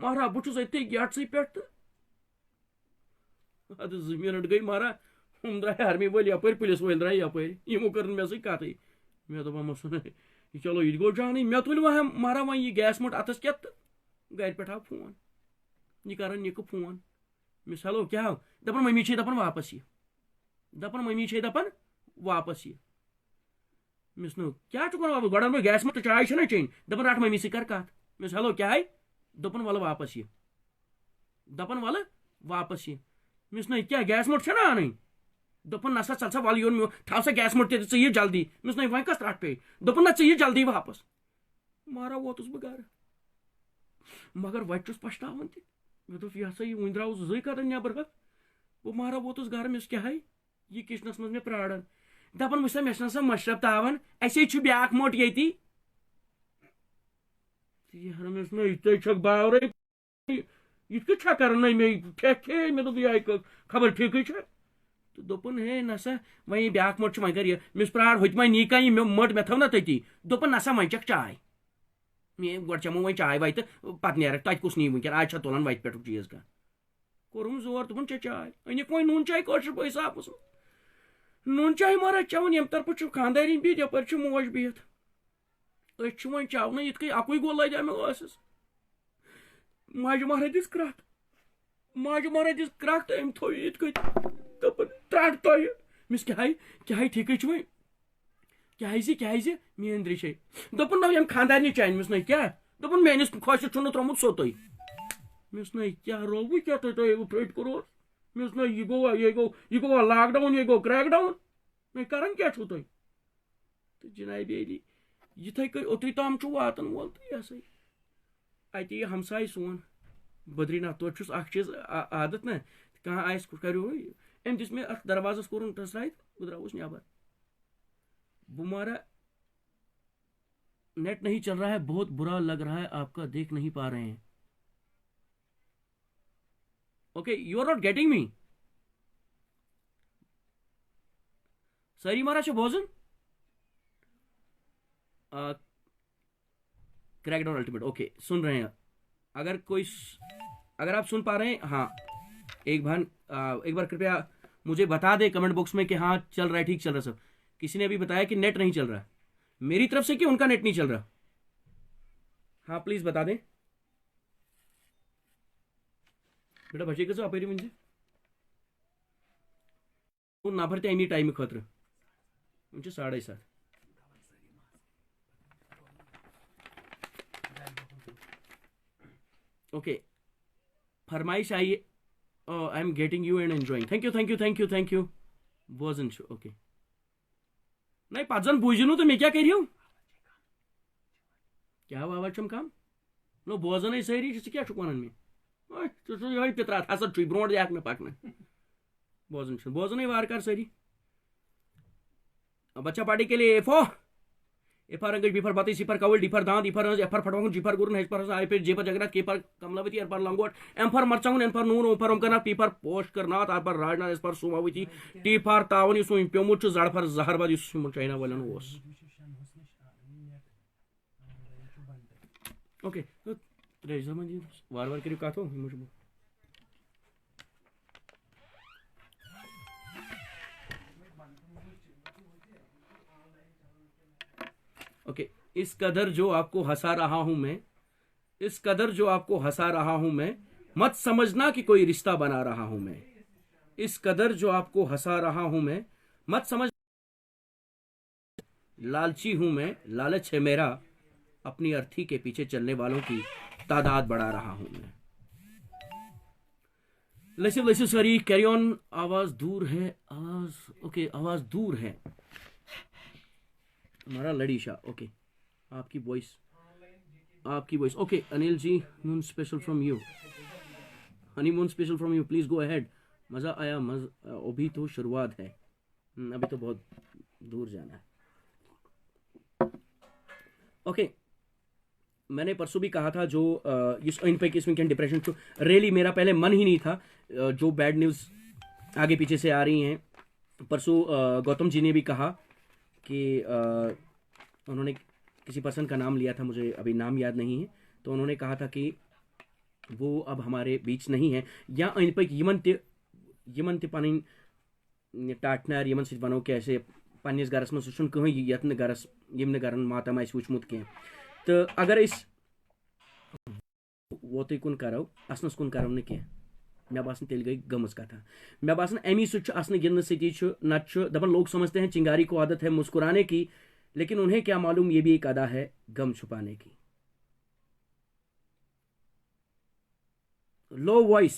مہراز بہٕ چھُس أتھی گیٹسٕے پٮ۪ٹھ تہٕ اَدٕ 2 مِنٹ گٔے مہراز ہُم درٛاے آرمی وٲلۍ یَپٲرۍ پُلیٖس وٲلۍ درٛاے یَپٲرۍ یِمو کٔر نہٕ مےٚ سۭتۍ کَتھٕے مےٚ دوٚپ چلو یہِ تہِ گوٚو جانٕے مےٚ تُلۍ وۄنۍ مہراز وۄنۍ یہِ گیس مٔٹ اَتھَس کٮ۪تھ تہٕ گرِ پٮ۪ٹھ آو فون یہِ کَران نِکہٕ فون مےٚ ووٚنُس ہیلو کیٛاہ آو دَپان مٔمی چھے دَپان واپَس یہِ مٔمی چھے دَپان واپَس یہِ مےٚ ووٚنُس کیٛاہ چھُکھ وَنان گۄڈٕ اَنہٕ بہٕ گیس مٔٹ تہٕ چاے چھَنا چیٚنۍ دَپان رَٹھ مٔمی سۭتۍ کَر کَتھ مےٚ ووٚنُس ہیلو کیٛاہ آے دوٚپُن وَلہٕ واپَس یہِ مس نہیں کیا گیس موٹ چھنا آنٕنۍ دوٚپُن نسا ژل سا ول یون تھاو سا گیس موٹ ژٕ یہِ جلدی مس نہیں وۄنۍ کس ترٛٹھ پے دوٚپُن نہ ژٕ یہِ جلدی واپس مارا ووتُس بہٕ گرٕ مگر وتہِ چھُس پشتاوان تہِ مےٚ دوٚپ یہِ ہسا یہِ وٕنۍ درٛاوُس زٕے قدم نٮ۪بر حظ بہٕ مارا ووتُس گرٕ مےٚ کیٛاہ یہِ کچنس منٛز مےٚ پرٛاران دپان وٕچھ سا مےٚ چھُنہ سا مشرف تاوان اَسے چھُ بیٛاکھ موٹ ییٚتی مےٚ ژےٚ چھکھ باورٕے یِتھ کٔٹھۍ چھا کران مےٚ ٹھیکھ کھے مےٚ دوٚپ یہِ خبر ٹھیکٕے چھا تہٕ دوٚپُن ہے نسا وۄنۍ یہِ بیٛاکھ موٹ چھُ وۄنۍ کر یہِ مےٚ پرٛار ہُتہِ وۄنۍ نی کانٛہہ یہِ مٔٹ مےٚ تھٲو نا تٔتی دوٚپُن نسا وۄنۍ چکھ چاے گۄڈٕ چٮ۪مو وۄنۍ چاے واے تہٕ پتہٕ نیرکھ تتہِ کُس نی وٕنکٮ۪ن آز چھا تُلان وتہِ پٮ۪ٹھُک چیٖز کانٛہہ کوٚرُم زور دوٚپُن چے چاے أنِکھ وۄنۍ نوٗن چاے کٲشِر پٲٹھۍ صافس نوٗن چاے مارا چٮ۪وان ییٚمہِ طرفہٕ چھُ خانٛدارِنۍ بِہِتھ یپٲرۍ چھُ موج بِہِتھ أسۍ چھِ وۄنۍ چاونہٕ یِتھ کٔنۍ اکُے گوٚو لجا مےٚ ٲسس ماجہِ مہراز دِژ کرٛکھ ماجہِ مہراز دِژ کرٛکھ تہٕ أمۍ تھوو یِتھ کٔنۍ دوٚپُن ترٛٹھ تۄہہِ مِس کیٛاہ ٹھیکٕے چھُ وۄنۍ کیٛازِ میٲنۍ درٛشے دوٚپُن نہ ییٚمہِ خانٛدارنہِ چانہِ مِس نہ کیٛاہ دوٚپُن میٲنِس خۄشِک چھُنہٕ ترومُت سوٚتُے مِس نہ کیٛاہ رووٕ کیٛاہ تۄہہِ پھٔٹۍ کوٚروٕ مِس نہ یہِ گوٚوا لاک ڈاوُن یہِ گوٚو کرٛیک ڈاوُن مےٚ کران کیٛاہ چھُو تُہۍ تہٕ جِنابِ عٲلی یِتھٕے کٔنۍ اوٚتُے تام چھُ واتان وول تہٕ یہِ ہسا اَتہِ یہِ ہمساے سون بدری ناتھ توتہِ چھُس اکھ چیٖز عادت نا کانٛہہ آسہِ کریو أمۍ دِژ مےٚ اتھ دروازس کوٚرُن ٹٔسرایہِ بہٕ درٛاوُس نٮ۪بر بہٕ مارا نیٹ نہیں چل رہا ہے بہت برا لگ رہا ہے آپ کا دیکھ نہیں پا رہے ہیں okay you are not getting me sorry مارا چھا بوزن کریک ڈاؤن الٹیمیٹ اوکے سن رہے ہیں اگر آپ سن پا رہے ہیں ہاں ایک بار کرپیا مجھے بتا دے کمنٹ باکس میں کہ ہاں چل رہا ہے ٹھیک چل رہا ہے سب کسی نے ابھی بتایا کہ نیٹ نہیں چل رہا میری طرف سے کہ ان کا نیٹ نہیں چل رہا ہاں پلیز بتا دیں بیٹا بچے کسا اپری مجھے وہ نہ بھرتے امی ٹائم خطر مجھے 7:30 اوکے فرمائش آئیے I am getting you and enjoying thank you بوزن اوکے نہیں پتہ زن بوٗزِو تو مےٚ کیٛاہ کٔرِو کیٛاہ آواز چھم کم نو بوزن سٲری ژٕ کیٛاہ چھُکھ ونان مےٚ ژٕ چھُ یِہوے پِترات حسد چھُے برونٛٹھ دِکھ مےٚ پکنہٕ بوزن چھُ بوزنٕے وارٕ کار سٲری بچہ پارٹی کے لیے اے فار انگج بی فار بتی سی فار کول ڈی فار دانت ای فار اے فار پھٹوکن جی فار گورن ایچ فار آئی پھر J for Jagannath K for Kamlavati R for لنگوٹ ایم فار مرچنگن این فار نون O for Omkarnath P for پوش کرناتھ R for Rajnath S for Somavati T for تاون یُس وۄنۍ پیومُت چھُ زڑ فار زہر بد یُس یِمن چاینا والٮ۪ن اوس اوکے وارٕ وارٕ کٔرِو کتھ یِمو چھُ اوکے اس قدر جو آپ کو ہنسا رہا ہوں میں مت سمجھنا کہ کوئی رشتہ بنا رہا ہوں میں اس قدر جو آپ کو ہنسا رہا ہوں میں مت سمجھ لالچی ہوں میں لالچ ہے میرا اپنی ارتھی کے پیچھے چلنے والوں کی تعداد بڑھا رہا ہوں میں لسیو ساری کیری آن آواز دور ہے ہمارا لڑیشا اوکے آپ کی voice okay Anil ji moon special from you honeymoon special from you please go ahead مزہ آیا ابھی تو شروعات ہے ابھی تو بہت دور جانا ہے اوکے میں نے پرسوں بھی کہا تھا جو اس ان پہ کس میں ڈپریشن ریلی میرا پہلے من ہی نہیں تھا جو بیڈ نیوز آگے پیچھے سے آ رہی ہیں پرسوں گوتم جی نے بھی کہا کہ انہوں نے کسی پرسن کا نام لیا تھا مجھے ابھی نام یاد نہیں ہے تو انہوں نے کہا تھا کہ وہ اب ہمارے بیچ نہیں ہے یا ان پہ یمن تہ پن ٹاٹنر یمن سۭتۍ ونو کہ ایسے پنس گرس من سہ کہیں یت گرس یم گرن ماتم آسہِ وچھمت کی تو اگر اس ووتٕے کُن کرو اسنس کُن کرو نہٕ کینٛہہ مےٚ باسان تیٚلہِ گٔے گٔمٕژ کتھا مےٚ باسان امی سۭتۍ چھُ اسنہٕ گِنٛدنہٕ سۭتی چھُ نتہٕ چھُ دپان لوگ سمجھتے ہیں چنگاری کو عادت ہے مسکرانے کی لیکن انہیں کیا معلوم یہ بھی ایک ادا ہے غم چھپانے کی. لو وائس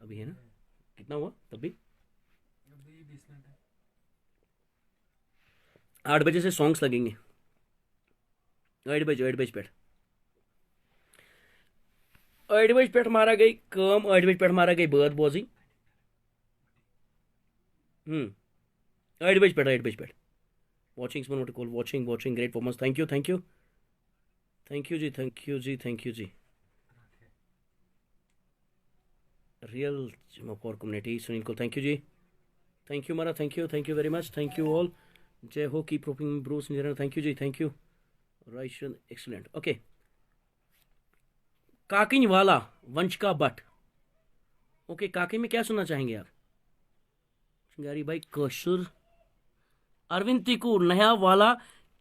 ابھی ہے نا کتنا ہوا تب بھی 8 بجے سے سانگس لگیں گے 8 بجے پہ 8 بجے پہ مارا گئی کام 8 بجے پہ مارا گئی بات بوزی 8 بجے پہ watching great performance thank you ji thank you ji real for community Sunil کو thank you ji thank you مارا thank you very much thank you all جے ہو کی پروپنگ بروس thank you ji thank you رائشن ایکسلنٹ اوکے کاکن والا ونشکا بٹ اوکے کاکن میں کیا سننا چاہیں گے آپ چنگاری بھائی کوشر اروند تیکو نیا والا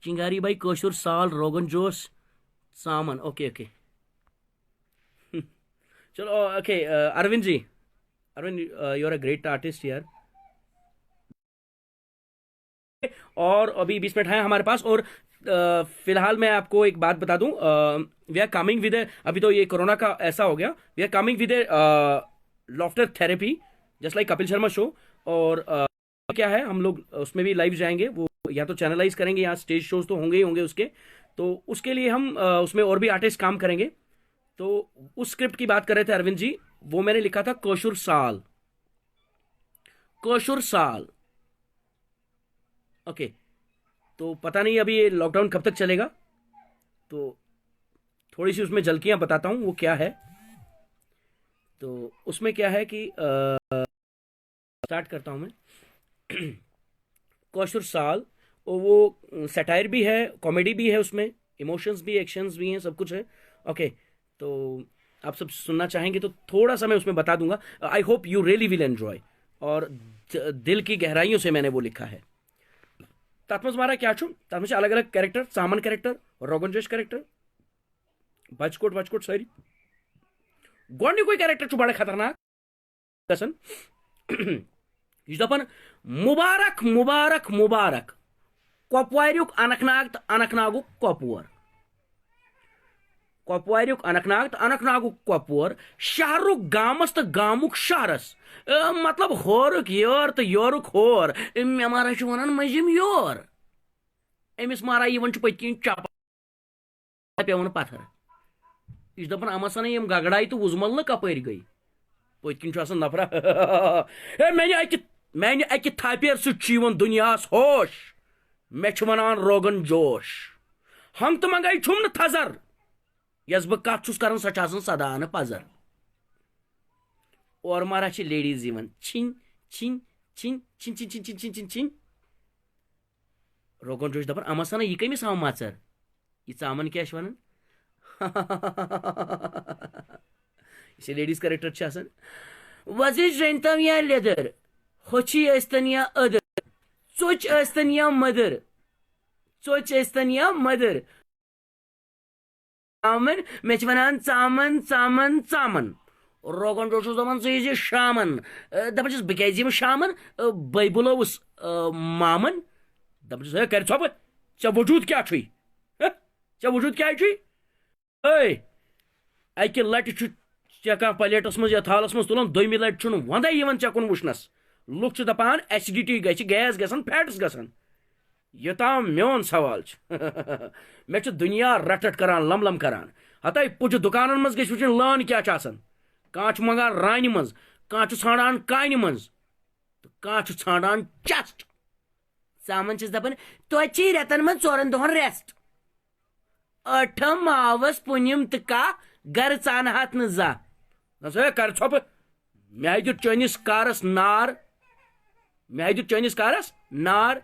چنگاری بھائی کوشر سال روغن جوش سامن اوکے چلو okay Arvind ji you are a great artist یار اور ابھی 20 منٹ ہیں ہمارے پاس اور فی الحال میں آپ کو ایک بات بتا دوں وی آر کمنگ ود ابھی تو یہ کورونا کا ایسا ہو گیا we are coming with laughter therapy just like Kapil Sharma show اور کیا ہے ہم لوگ اس میں بھی لائیو جائیں گے وہ یا تو چینلائز کریں گے یا اسٹیج شوز تو ہوں گے اس کے تو اس کے لیے ہم اس میں اور بھی آرٹسٹ کام کریں گے تو اس اسکرپٹ کی بات کر رہے تھے اروند جی وہ میں نے لکھا تھا کوشر سال اوکے تو پتہ نہیں ابھی یہ لاک ڈاؤن کب تک چلے گا تو تھوڑی سی اس میں جھلکیاں بتاتا ہوں وہ کیا ہے تو اس میں کیا ہے کہ سٹارٹ کرتا ہوں میں کوشر سال اور وہ سیٹائر بھی ہے کامیڈی بھی ہے اس میں ایموشنز بھی ایکشنز بھی ہیں سب کچھ ہے اوکے تو آپ سب سننا چاہیں گے تو تھوڑا سا میں اس میں بتا دوں گا I hope you really will enjoy اور دل کی گہرائیوں سے میں نے وہ لکھا ہے تات مز مارا کیا تر مجھ الگ الگ کیریکٹر سامن کیریکٹر روغن جوش کیریکٹر بچ کوٹ ساری گوڈنیکوے کیریکٹر بڑا خطرناک گژھان یہ دپان مبارک مبارک مبارک کپواریک اننت ناگ تو اننت ناگک کپور کپواریک اننت ناگ تو اننت ناگک کپور شہرک گامس تو گامک شہرس مطلب ہورک یور تو یورک ہور مے مارا ونان مجم یور امس مارا پت کن چپا پیون پتھر یہ دپان اما سن یم گگڑائی تو وزمل نا کپر گئی پت کن نفرا میانہ اکہ تھپیر سن دنیاس ہوش مے ونان روغن جوش ہنگ تو منگائی چھم نا تھزر یس بہ کت چھس کران سہ سدا نا پزر اور مارا لیڈیز چھن چھن چھن چھن چھن چھن چھن چھن چھن روغن جوش دپان اما سنا یہ کمس آو مژر یہ ژامن کیا ونان یہ لیڈیز کریکٹر وزج رنتم یا لیدر ہوچی ٲستن یا ادر ژوچ ٲستن یا مدر ژوچ ٲستن یا مدر ژامن مے ونان ژامن ژامن ژامن روغن جوش دپان ژٕ ییٖزِ شامن دپان چھس بہٕ کیازِ یِمہٕ شامن بے بُلووُس مامن دپان چھس ہے کر ژھۄپہٕ ژےٚ وجوٗد کیٛاہ چھُے ژےٚ وجوٗد کیٛازِ چھُے اے اکہِ لٹہِ چھُ ژےٚ کانٛہہ پلیٹس منٛز یا تھالس منٛز تُلان دوٚیمہِ لٹہِ چھُنہٕ وندے یِوان ژےٚ کُن وٕچھنس لُکھ چھِ دپان ایسڈٹی گژھِ گیس گژھان فیٹس گژھان یوٚتام میون سوال چھُ مےٚ چھُ دُنیا رٹ رٹ کران لم لم کران ہتاے پُجہِ دُکانن منٛز گژھِ وٕچھِنۍ لٲن کیٛاہ چھِ آسان کانٛہہ چھُ منگان رانہِ منٛز کانٛہہ چھُ ژھانڈان کانہِ منٛز تہٕ کانٛہہ چھُ ژھانڈان چسٹ ژامن چھس دپان توتہِ رٮ۪تن منٛز 4 دۄہن ریسٹ ٲٹھم ماوس پوٗنِم تہٕ کاہ گرٕ ژانہت نہٕ زانٛہہ کر ژھۄپہٕ مےٚ دیُت چٲنِس کارس نار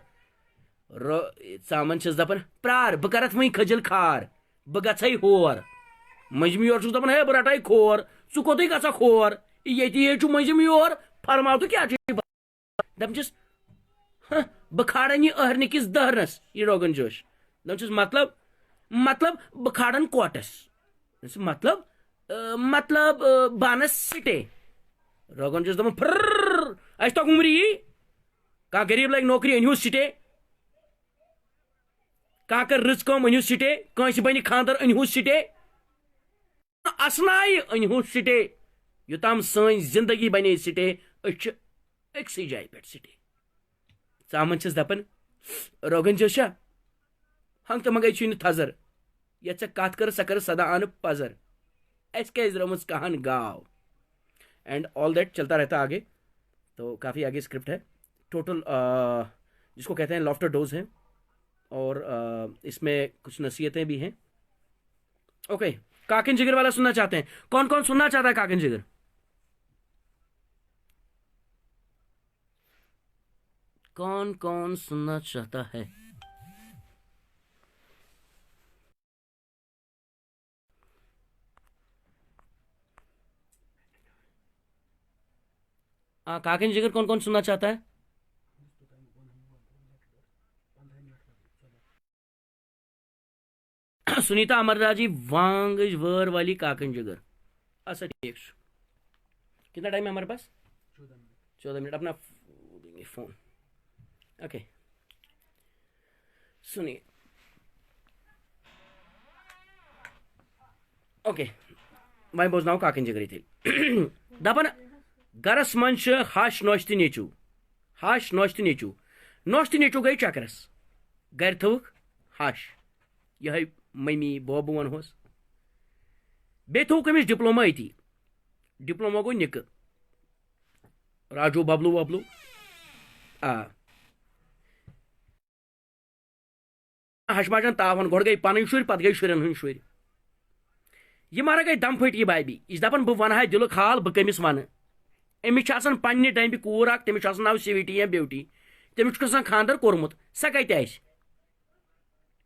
ژامن چھس دپان پرار بہٕ کرتھ وۄنۍ کھجل کھار بہٕ گژھے ہور مٔنٛزِم یور چھُس دپان ہے بہٕ رٹے کھور ژٕ کوٚتُے گژھکھ ہور ییٚتی چھُ مٔنٛزِم یور فرماو تہٕ کیٛاہ چھُ دپان چھس بہٕ کھارن یہ أہرنہٕ کِس دہرنس یہ روغن جوش دپان چھس مطلب بہٕ کھارن کوٹس مطلب بانس سٹے روغن جوش دپان پھر اَسہِ توٚگ عمری یی کانٛہہ غریٖب لگہِ نوکری أنۍہوٗس سٹے کانٛہہ کر رٕژ کٲم أنۍہوٗس سٹے کٲنٛسہِ بنہِ خانٛدر أنۍہوٗس سٹے اسنایہِ أنۍہوٗس سٹے یوتام سن زندگی بنے سٹے اچھ اکسی جائے پہ سٹے ژامن چھس دپان روغن جوشا ہنگ تو منگے چھ تھزر یا ژے کت کر سا کر سدا ان پزر اس کیز رمز کہان گاو اینڈ آل دیٹ چلتا رہتا آگے. تو کافی آگے اسکرپٹ ہے ٹوٹل جس کو کہتے ہیں لافٹر ڈوز ہیں اور اس میں کچھ نصیحتیں بھی ہیں. اوکے کاکن جگر والا سننا چاہتے ہیں؟ کون کون سننا چاہتا ہے کاکن جگر؟ کون کون سننا چاہتا ہے؟ کاکن جگر کون کون سننا چاہتا ہے؟ سنیتا امردا جی وانگج ور والی کاکن جگر. اچھا ٹھیک. کتنا ٹائم ہے ہمارے پاس؟ 14 منٹ. اپنا فون. اوکے سنیے. اوکے وہیں بوزناؤ کاکن جگری تھی دپان گرس من ہش نوش تو نیچو ہش نوش تو نیچو نوش تو نیچو گئی چکرس گر تھوک ہش یہ ممی بوبہ ونہوس بیٚیہِ تھوٚوُکھ أمِس ڈپلوما أتی ڈپلوما گوٚو نِکہٕ راجو ببلو وبلو ہشماجن تاون گۄڈٕ گٔے پنٕنۍ شُرۍ پتہٕ گٔے شُرٮ۪ن ہٕنٛدۍ شُرۍ یہِ مارا گٔے دم پھٔٹۍ یہِ بابی یہِ چھِ دپان بہٕ ونہٕ ہا دِلُک حال بہٕ کٔمِس ونہٕ أمِس چھِ آسان پننہِ ڈمبہِ کوٗر اکھ تٔمِس چھُ آسان ناو سویٹی یا بیوٹی تٔمِس چھُ آسان خانٛدر کوٚرمُت سۄ کتہِ آسہِ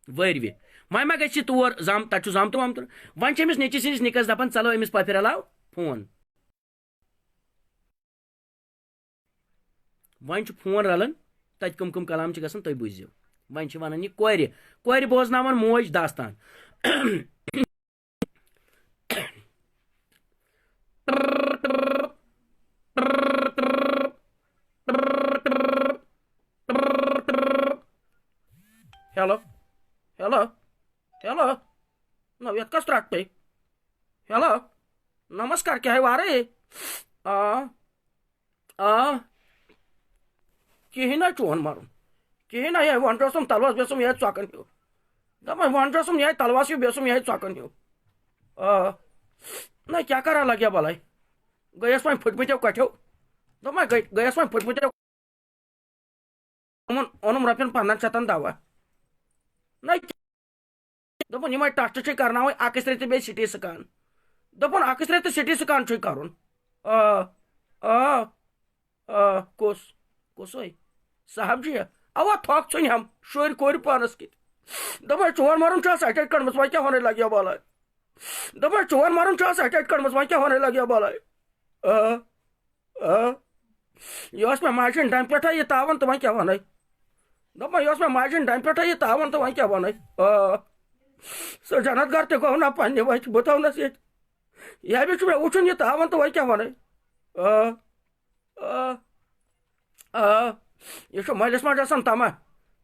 وٲروِ وۄنۍ ما گژھِ تور تتہِ چھُ زامتہٕ وامتہٕ وۄنۍ چھِ أمِس نیٚچِوۍ سٕنٛدِس نِکس دپان ژلو أمِس پۄپھرِ علاوٕ فون وۄنۍ چھُ فون رلان تتہِ کم کم کلام چھِ گژھان تُہۍ بوٗزِو وۄنۍ چھِ ونان یہِ کورِ بوزناوان موج داستان ہیلو ہیلو ہیلو نو یتھ کس ترٛٹھ تُہۍ ہیلو نمسکار کیٛاہ ہے وارے کِہیٖنۍ نہ چون مارُن کِہیٖنۍ نہ یِہوٚے وۄنۍ اوسُم تلواس بیٚیہِ اوسُم یِہوٚے ژۄکان ہیوٗ دپان وۄنۍ اوسُم یِہوٚے تلواس ہیوٗ بیٚیہِ اوسُم یِہوٚے ژۄکان ہیوٗ نہ کیٛاہ کرا لگیا بلاے گٔیَس وۄنۍ پھٕٹمٕتیو کٹھیو دوٚپمَے گٔیَس وۄنۍ پھٕٹمٕتیو اوٚنُم رۄپین 1500 دوا نہ دوٚپُن یِمے ٹسٹ چھِ کرناوٕنۍ اکس رے تہٕ بیٚیہِ سٹی سکان دوٚپُن اکس رے تہٕ سٹی سکان چھُے کرُن کُسے صاحب جی اوا تھۄکھ ژھٕنۍ ہم شُرۍ کورِ پانس کِتھ دوٚپمَے چون مارُن چھُ سٹیٹ کٔڑمٕژ وۄنۍ کیٛاہ وَنٕے لگیا بلاے دوٚپمَے چون مارُن چھُ سٹیٹ کٔڑمٕژ وۄنۍ کیٛاہ وَنٕے لگیا بلاے یہِ اوس مےٚ ماجہِ ہٕنٛدۍ ڈمہِ پٮ۪ٹھے یہِ تاوان تہٕ وۄنۍ کیٛاہ وَنَے دوٚپمَے یہِ اوس مےٚ ماجہِ ہٕنٛدۍ ڈمہِ پٮ۪ٹھے یہِ تاوان تہٕ وۄنۍ کیٛاہ وَنَے سُہ جنت گر تہِ گوٚو نہ پننہِ وتھِ بہٕ تھوٚونس ییٚتہِ یہِ چھُ مےٚ وٕچھُن یہِ تاوان تہٕ وۄنۍ کیٛاہ وَنَے یہ چھُ مٲلِس ماجہِ آسان تما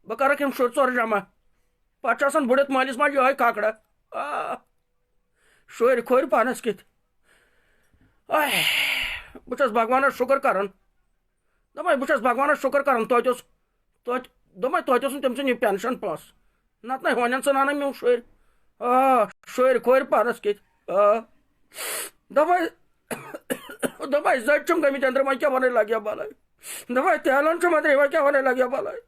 بہٕ کرکھ یِم شُرۍ ژور جمع پتہٕ چھُ آسان بٔڑِتھ مٲلِس ماجہِ یِہوٚے کھکھڑا شُرۍ کھورِ پانس کِتھ بہٕ چھُس بھگوانس شُکر کران دوٚپمَے بہٕ چھُس بھگوانس شُکر کران توتہِ دوٚپمَے توتہِ اوس نہٕ تٔمۍ سُنٛد یہِ پینشن پاس نتہٕ نَے ہونٮ۪ن ژٕنان میون شُرۍ شُرۍ کھورِ پانس کِتھ دوٚپمَے زٔٹۍ چھُم گٔمٕتۍ أنٛدرٕ وۄنۍ کیٛاہ وَنٕے لگیا بلاے دوٚپمَے تیلن چھُم أنٛدرٕ وۄنۍ کیٛاہ وَنٕے لگیا بلاے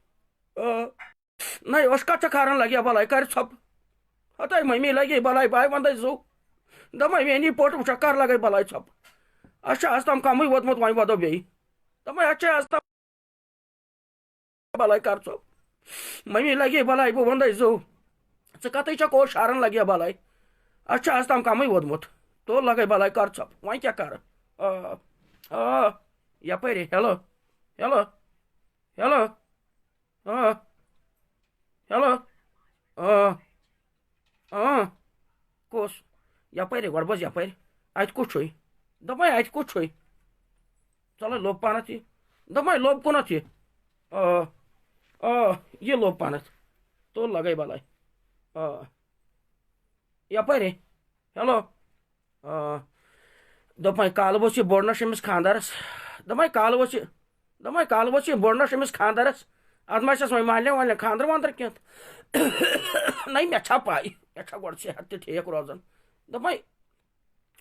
نہ یہِ اوس کتھ چھےٚ کھاران لگیا بلاے کر ژھۄپہٕ ہتاے ممی لگے بلاے باے ونٛدے زُو دوٚپمَے میٛٲنی پوٚٹ وٕچھکھ کر لگے بلاے ژھۄپہٕ اَسہِ چھُ آز تام کمٕے ووتمُت وۄنۍ وَدو بیٚیہِ دوٚپمَے اَسہِ چھِ آز تام بلاے کر ژھۄپہٕ ممی لگے بلاے بہٕ ونٛدے زُو ژٕ کتٕے چھکھ اوش شارن لگیا بلاے اَسہِ چھُ آز تام کمٕے ووتمُت تُل لگے بلاے کر ژھۄپہٕ وۄنۍ کیٛاہ کرٕ یپٲرۍ ہیلو ہیلو ہیلو ہیلو کُس یپٲرۍ گۄڈٕ بوز یپٲرۍ اتہِ کُس چھُے دوٚپمَے اتہِ کُس چھُے ژَلے لوٚب پہنتھ یہِ دوٚپمَے لوٚب کُنتھ یہِ یہِ لوٚب پہنتھ تُل لگے بلاے یپٲرۍ ہیلو دپائی کال وس یہ بوڑنس امس خاندارس دپائی کال وس یہ بوڑنس امس خاندارس ات ما چھس وی مالنہ والنہ خاندر واندر کی نہیں مے چھا پائی مے چھا گۄڈٕ صحت تہِ ٹھیٖک روزان دپائی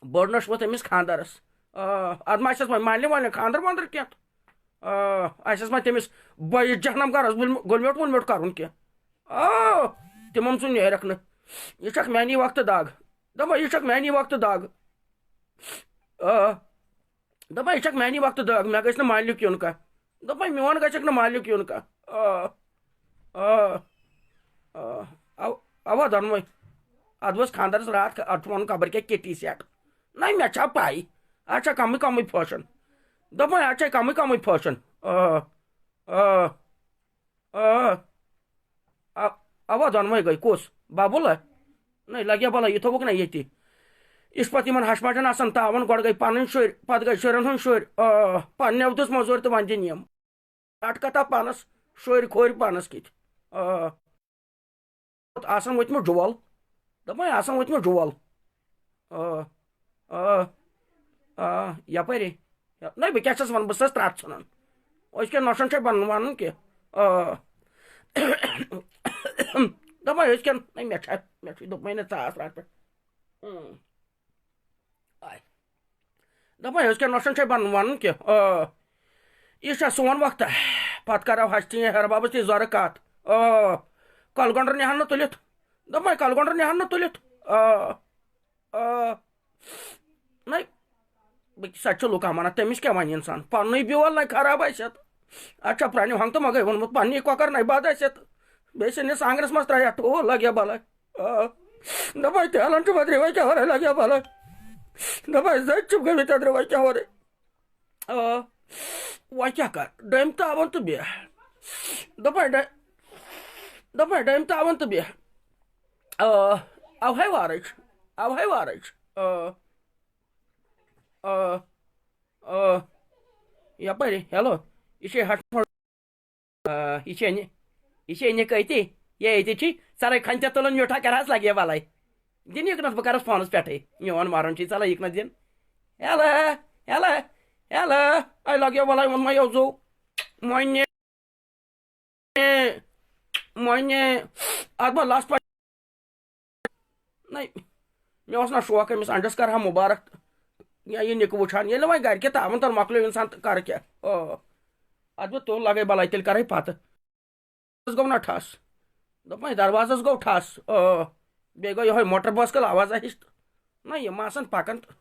بوڑنس ووت امس خاندارس ات ما چھس وی مالنہ والنہ خاندر واندر کی اسس ما تمس بٲیِس جہنم گرس گُلمیوٹ وُلمیوٹ کرُن کی تمن سُہ نیرکھ نہٕ یہ چھکھ میانی وقتہٕ دگ دپائی یہ چھکھ میانی وقتہٕ دگ دپائی یہ چھکھ میانی وقتہٕ دگ مے گژھِ نہٕ مالنیُک یُن کانٛہہ دپائی میون گژھکھ نہٕ مالنیُک یُن کانٛہہ اوا دۄنوے اد ؤژھ خاندرس رات ات چھُ ونُن خبر کیٛاہ کِٹی سیٹ نہیں مے چھا پاے اتھ چھا کمٕے کمٕے فٲشن دپائی اتھ چھا کمٕے کمٕے فٲشن اوا دۄنوے گٔے کُس ببُل نہیں لگیا بلا یہ تھوک نا یتی اس پتہ یمن ہشپاٹن آسان تاون گۄڈٕ گٔے پنٕنۍ شُرۍ پتہٕ گٔے شُرٮ۪ن ہٕنٛدۍ شُرۍ پننیو دِژ موٚزوٗرۍ تہٕ وۄنۍ دِن یِم ٹ کتھا پانس شُرۍ کھورۍ پانس کِتھ آسان ؤتھمُت جول دپائی آسان ؤتھمُت جول یپٲری نہیں بہٕ کیٛاہ چھس ونان بہٕ چھسس ترٛٹھ ژھٕنان أزکٮ۪ن نۄشن چھے ونُن کینٛہہ دپائی أزکٮ۪ن نہیں مے چھُ دوٚپمَے نہ ژٕ آس راتہٕ پٮ۪ٹھ دپائی أزکٮ۪ن نۄشن چھے ونُن کینٛہہ یہ چھا سون وقت پتہٕ کرو ہستہِ ہیربابس تہِ زورٕ کتھ کۄلگۄنڈر نِہن نہٕ تُلِتھ دپائی کۄلگۄنڈر نِہن نہٕ تُلِتھ نہیں سچ لُکن ونان تٔمِس کیٛاہ ونہِ انسان پننُے بیول نَے خراب آسٮ۪تھ اتھ چھا پرانہِ ہنگتہٕ منٛگے ووٚنمُت پننی کۄکر نَے بد آسٮ۪تھ بیٚیہِ سٔنِس آنگنس منٛز ترٛایکھ ٹھوٗل لگیا بلاے دپائی تیلن چھُ بدرے وۄنۍ کیٛاہ ورٲے لگیا بلاے دپائی زٔدۍ چھِم گٔمٕتۍ تدرِ وۄنۍ کیٛاہ ورٲے وۄنۍ کیٛاہ کر ڈٔمۍ تاون تہٕ بیٚہہ دپائی ڈٔمۍ تاون تہٕ بیٚہہ اوہے وارٕچ یپٲری ہیلو یہ چھے یہ چھے نِک أتی یہ أتی چھی ژَلے کھَنہِ ژےٚ تُلُن میوٗٹھا کَرہَس لگے بلاے دِن یِکنَس بہٕ کَرَس فونَس پٮ۪ٹھٕے میون مَرُن چھی ژَلے یِکنَس دِن ہیلو اے لگے بلاے ووٚنمَے یو زوٗ مۄنہِ اتھ ما لَس پَتہٕ نہیں مےٚ اوس نا شوق أمِس انڈس کرہا مُبارک یا یہ نِکہٕ وٕچھان ییٚلہِ وۄنۍ گرِکہِ تاون تل مۄکلیو انسان تہٕ کر کیٛاہ اتھ بہٕ تُل لگے بلاے تیٚلہِ کرے پتہٕ گوٚو نا ٹھس دپائی دروازس گوٚو ٹھس بیٚیہِ گوٚو یِہوے موٹر بٲسکل آوازا ہِش تہٕ نہ یِم آسان پکان تہٕ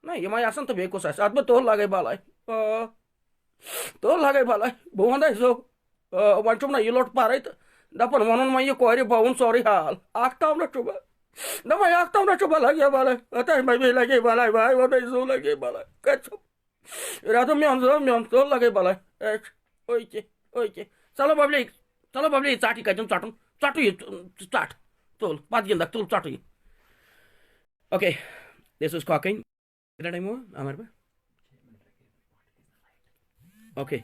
نہ یِمے آسان تہٕ بیٚیہِ کُس آسہِ اتھ بہٕ تُل لگے بلاے بہٕ ونَے زو وۄنۍ چھُم نہ یہِ لوٚٹ پرے تہٕ دپان ووٚنُن وۄنۍ یہِ کورِ بوُن سورُے حال اکھ تام نہ چھُ بہٕ دپائی اکھ تام نہ چھُ بہٕ لگے بلاے ہتاے ممی لگے بلاے بھاے ووٚنُے زو لگے بلاے کتہِ چھُم رٮ۪تو میون تُل لگے بلاے اوکے چلو ببلی یہِ ژٹ یہِ کتٮ۪ن ژٹُن ژٹو یہِ ژٹ تُل پتہٕ گِنٛدکھ تُل ژٹو یہِ اوکے دِس واز کاکِنگ کتنا ٹائم ہوا عامر پہ okay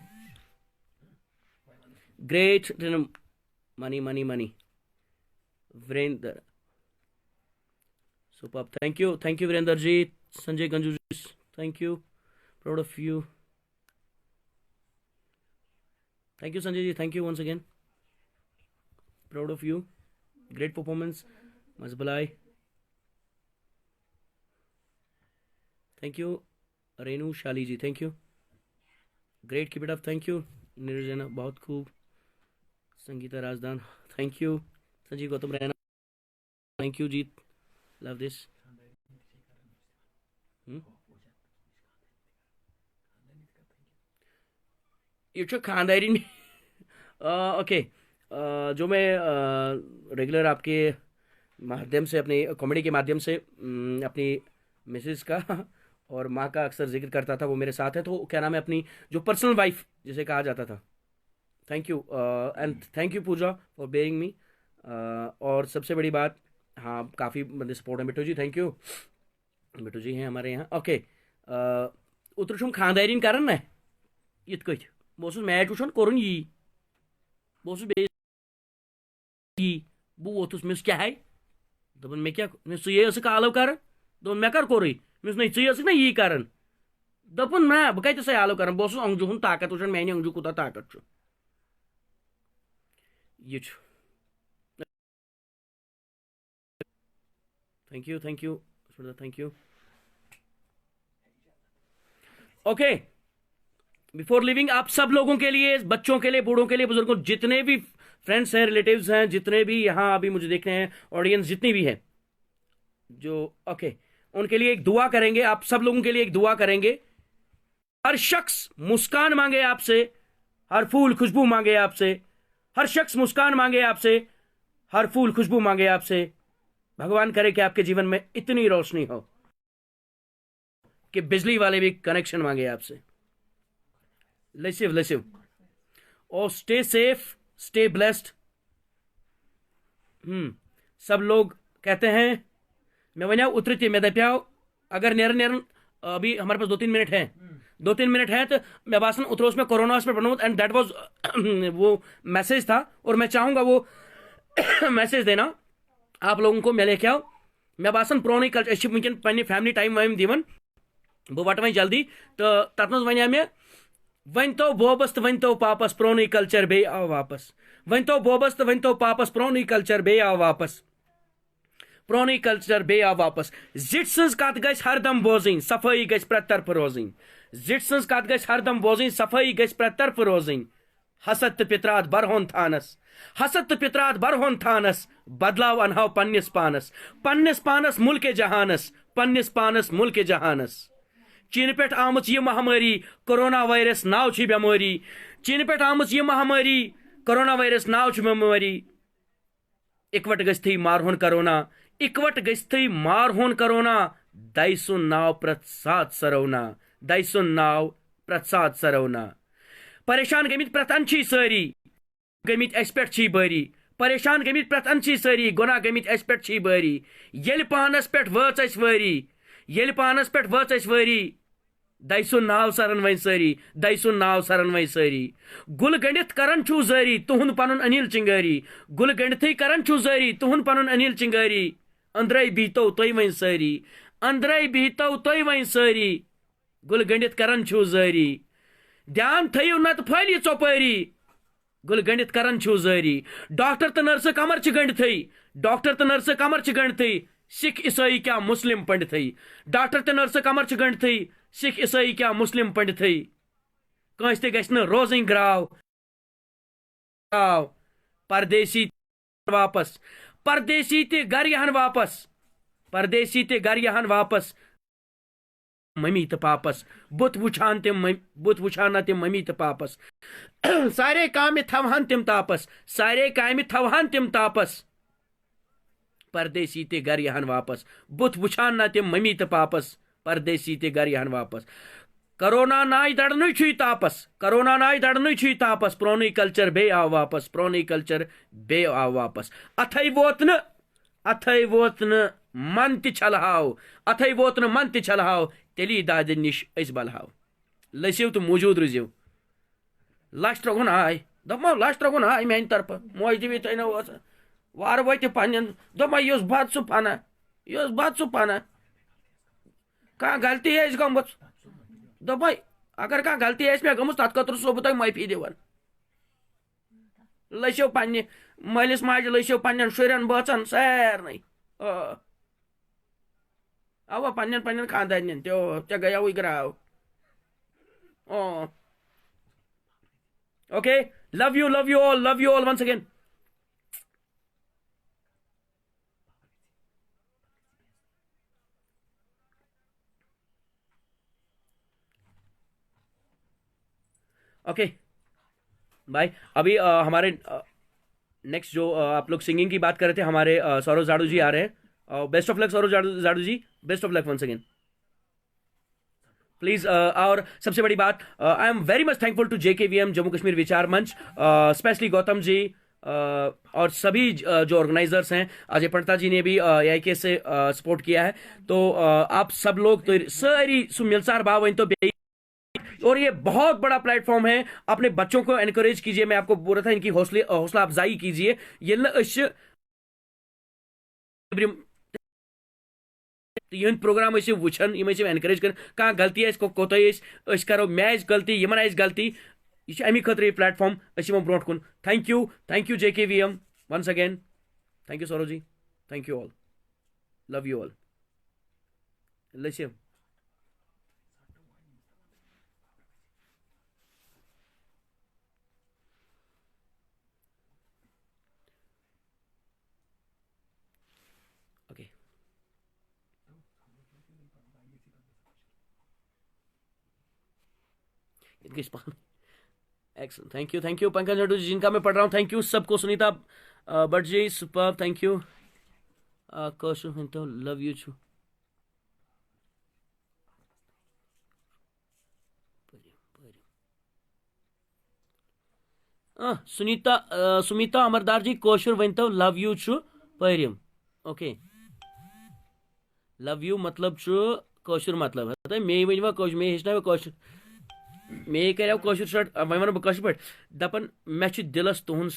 great money Virender superb thank you Virender ji Sanjay Ganju ji thank you proud of you thank you Sanjay ji thank you once again proud of you great performance Mazbalai thank you Renu Shali ji thank you great keep it up thank you Nirjana bahut khoob Sangeeta Rajdan thank you Sanjeev Gautam Raina thank you Jeet love this یہ چھُ خاندارین okay جو میں regular آپ کے مادھیم سے اپنی comedy کے مادھیم سے اپنی مسز کا اور ماں کا اکثر ذکر کرتا تھا وہ میرے ساتھ ہے تو کیا نام ہے اپنی جو پرسنل وائف جسے کہا جاتا تھا thank you and thank you Puja for bearing می اور سب سے بڑی بات ہاں کافی بندے سپورٹ ہیں بٹو جی تھینک یو بٹو جی ہیں ہمارے یہاں اوکے اوتر چھُم خاندارین کران نا یِتھ کٔٹھۍ بہٕ اوسُس میچ وٕچھان کوٚرُن یی بہٕ اوسُس بیٚیہِ یی بہٕ ووٚتھُس مےٚ کیٛاہ ہے دوٚپُن مےٚ کیٛاہ ژٕ یے ٲسٕکھ آلو کران دوٚپُن مےٚ کر کوٚرُے مس نہیں ژٕ ٲسٕکھ نا یی کران دپُن نہ بہٕ کتہِ سا آلو کران بہٕ اوسُس انگجو ہُنٛد طاقت وٕچھان میانہِ انگجو کوٗتاہ طاقت چھُ یہ چھُ thank you thank you okay before leaving آپ سب لوگوں کے لیے بچوں کے لیے بوڑھوں کے لیے بزرگوں جتنے بھی فرینڈس ہیں ریلیٹیوز ہیں جتنے بھی یہاں ابھی مجھے دیکھنے ہیں آڈینس جتنی بھی ہے جو اوکے ان کے لیے ایک دعا کریں گے آپ سب لوگوں کے لیے ایک دعا کریں گے ہر شخص مسکان مانگے آپ سے ہر پھول خوشبو مانگے آپ سے ہر شخص مسکان مانگے آپ سے ہر پھول خوشبو مانگے آپ سے بھگوان کرے کہ آپ کے جیون میں اتنی روشنی ہو کہ بجلی والے بھی کنیکشن مانگے آپ سے لسو اور اسٹے سیف اسٹے بلیسڈ سب لوگ کہتے ہیں میں ونیا اتر تہ میں دپیاو اگر نیرن ابھی ہمارے پاس 2-3 منٹ ہیں تو میں باسان اتروس میں کورونا پہ بنوت اینڈ دیٹ واز وہ میسج تھا اور میں چاہوں گا وہ میسج دینا آپ لوگوں کو میں لے کے آؤ میں باسان پرونی کلچر ونکن پنہ فیملی ٹائم وائم دِوان بہ وٹ وۄنۍ جلدی تو تتھ منٛز ونیا مےٚ ون تو بوبس تو ون تو پاپس پرونی کلچر بے آو واپس ون تو بوبس تو ون تو پاپس پرونی کلچر بے آو واپس پرونی کلچر بے آو واپس زٹ سٕنٛز کتھ گژھِ ہردم بوزٕنۍ صفٲیی گژھِ پرٛٮ۪تھ طرفہٕ روزٕنۍ زٹ سٕنٛز کتھ گژھِ ہردم بوزٕنۍ صفٲیی گژھِ پرٛٮ۪تھ طرفہٕ روزٕنۍ حسد تہٕ پترات برہون تھانس حسد تہٕ پترات برہون تھانس بدلاو انہاو پننس پانس ملکِ جہانس پننس پانس ملکِ جہانس چین پہ آمٕژ یہ مہاماری کورونا وائرس ناو چھ بیماری چین پہ آمٕژ یہ مہاماری کورونا وائرس ناو چھ بیماری اکوٹ گژھتھٕے مارہون کرونا اکوٹ گژھتھٕے مارہون کرونا دَے سُنٛد ناو پرٛٮ۪تھ سرونا دَے سُنٛد ناو پرٛٮ۪تھ سرونا پریشان گٔمٕتۍ پرٛٮ۪تھ اندچی سٲری گٔمٕتۍ اَسہِ پٮ۪ٹھ چھی بٲری پریشان گٔمٕتۍ پرٛٮ۪تھ اندچی سٲری گۄناہ گٔمٕتۍ اَسہِ پٮ۪ٹھ چھی بٲری ییٚلہِ پانس پٮ۪ٹھ وٲژ اَسہِ وٲری ییٚلہِ پانس پٮ۪ٹھ وٲژ اَسہِ وٲری دَے سُنٛد ناو سرن وۄنۍ سٲری دَے سُنٛد ناو سرن وۄنۍ سٲری گُل گٔنڈِتھ کران چھُو زٲری تُہُنٛد پنُن انیل چنگٲری گُل گٔنڈِتھٕے کران چھُو زٲری تُہُنٛد پنُن انیل چنگٲری أنٛدرَے بِہتو تُہۍ وۄنۍ سٲری أنٛدرَے بِہتو تُہۍ وۄنۍ سٲری گُل گٔنڈِتھ کران چھُو زٲری دھیان تھٲیِو نتہٕ پھٲلہِ ژۄپٲری گُل گٔنڈِتھ کران چھُو زٲری ڈاکٹر تہٕ نرسہٕ کمر چھِ گٔنڈِتھٕے ڈاکٹر تہٕ نرسہٕ کمر چھِ گٔنڈِتھٕے سکھ عیسٲئی کیا مسلم پنڈتھٕے ڈاکٹر تہٕ نرسہٕ کمر چھِ گٔنڈِتھٕے سکھ عیسٲئی کیا مسلم پنڈتھٕے کٲنٛسہِ تہِ گژھِ نہٕ روزٕنۍ گراو پردیسی واپس پردیسی تہِ گھر یِہن واپس پردیسی تہِ گھر یِہن واپس ممی تہٕ پاپس بُتھ وٕچھان نہ تِم ممی تہٕ پاپس سارے کامہِ تھاوہن تِم تاپس سارے کامہِ تھاوہن تِم تاپس پردیسی تہِ گھر یِہن واپس بُتھ وٕچھان نہ تِم ممی تہٕ پاپس پردیسی تہِ گھر یِہن واپس کرونا ناے دڑنٕے چھُے تاپس کرونا ناے دڑنٕے چھُے تاپس پرونُے کلچر بیٚیہِ آو واپس پرونُے کلچر بیٚیہِ آو واپس اتھے ووت نہٕ من تہِ چھلہاو اتھے ووت نہٕ من تہِ چھلہاو تیٚلی دادِ نِش أسۍ بلہاو لٔسِو تہٕ موٗجوٗد روٗزِو لچھ ترٛگُن آے دوٚپمو لچھ ترٛگُن آے میانہِ طرفہٕ موج دِوی تۄہہِ نہٕ وٲژ وارٕ وٲتہِ پننٮ۪ن دوٚپمو یُس بد سُہ پناہ کانٛہہ غلطی آسہِ گٔمٕژ دوٚپمے اگر کانٛہہ غلطی آسہِ مےٚ گٔمٕژ تتھ خٲطرٕ چھُسو بہٕ تۄہہِ معٲفی دِوان لٔسِو پننہِ مٲلِس ماجہِ لٔسِو پننٮ۪ن شُرٮ۪ن بٲژن سارنٕے اوا پننٮ۪ن خاندارنٮ۪ن تہِ گٔیاوٕے گراو okay love you all once again okay بھائی ابھی ہمارے نیکسٹ جو آپ لوگ سنگنگ کی بات کر رہے تھے ہمارے سوروج جاڑو جی آ رہے ہیں بیسٹ آف لک سوروج جاڑو ji best of luck once again please اور سب سے بڑی بات I am very much thankful to JKVM Jammu Kashmir Vichar Manch especially Gautam جی اور سبھی جو آرگنائزرس ہیں اجے پنڈتا جی نے بھی AIK سے سپورٹ کیا ہے تو آپ سب لوگ تو ساری سو ملسار بھاو ون تو اور یہ بہت بڑا پلیٹ فارم ہے اپنے بچوں کو انکریج کیجیے میں آپ کو بول رہا تھا ان کی حوصلہ افزائی کیجیے یہ تو یہ پروگرام وچان یم انکریج کر کھانا غلطی کوت کرو مے غلطی یمن غلطی یہ امی خاطر یہ پلیٹ فارم برو کن thank you J K V M once again thank you Sourav ji thank you all love you all لسم okay excellent thank you Pankaj نڈو جی جن کا میں پڑھ رہا ہوں تھینک یو سب کو Sunita Bhat ji super thank you love you چھو سمیتا امردار جی کوشر ونتو لو یو چھو پریم اوکے لو یو مطلب کوشر مطلب مے ونوا مے ہچنو کوشر مے کرو کوشر شٹ وی ون بہ پہ دپان مے دلس تہد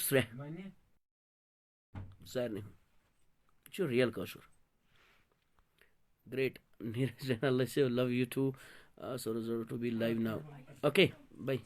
سارے ریئل کوشر great Neeraj love you too to be live now okay by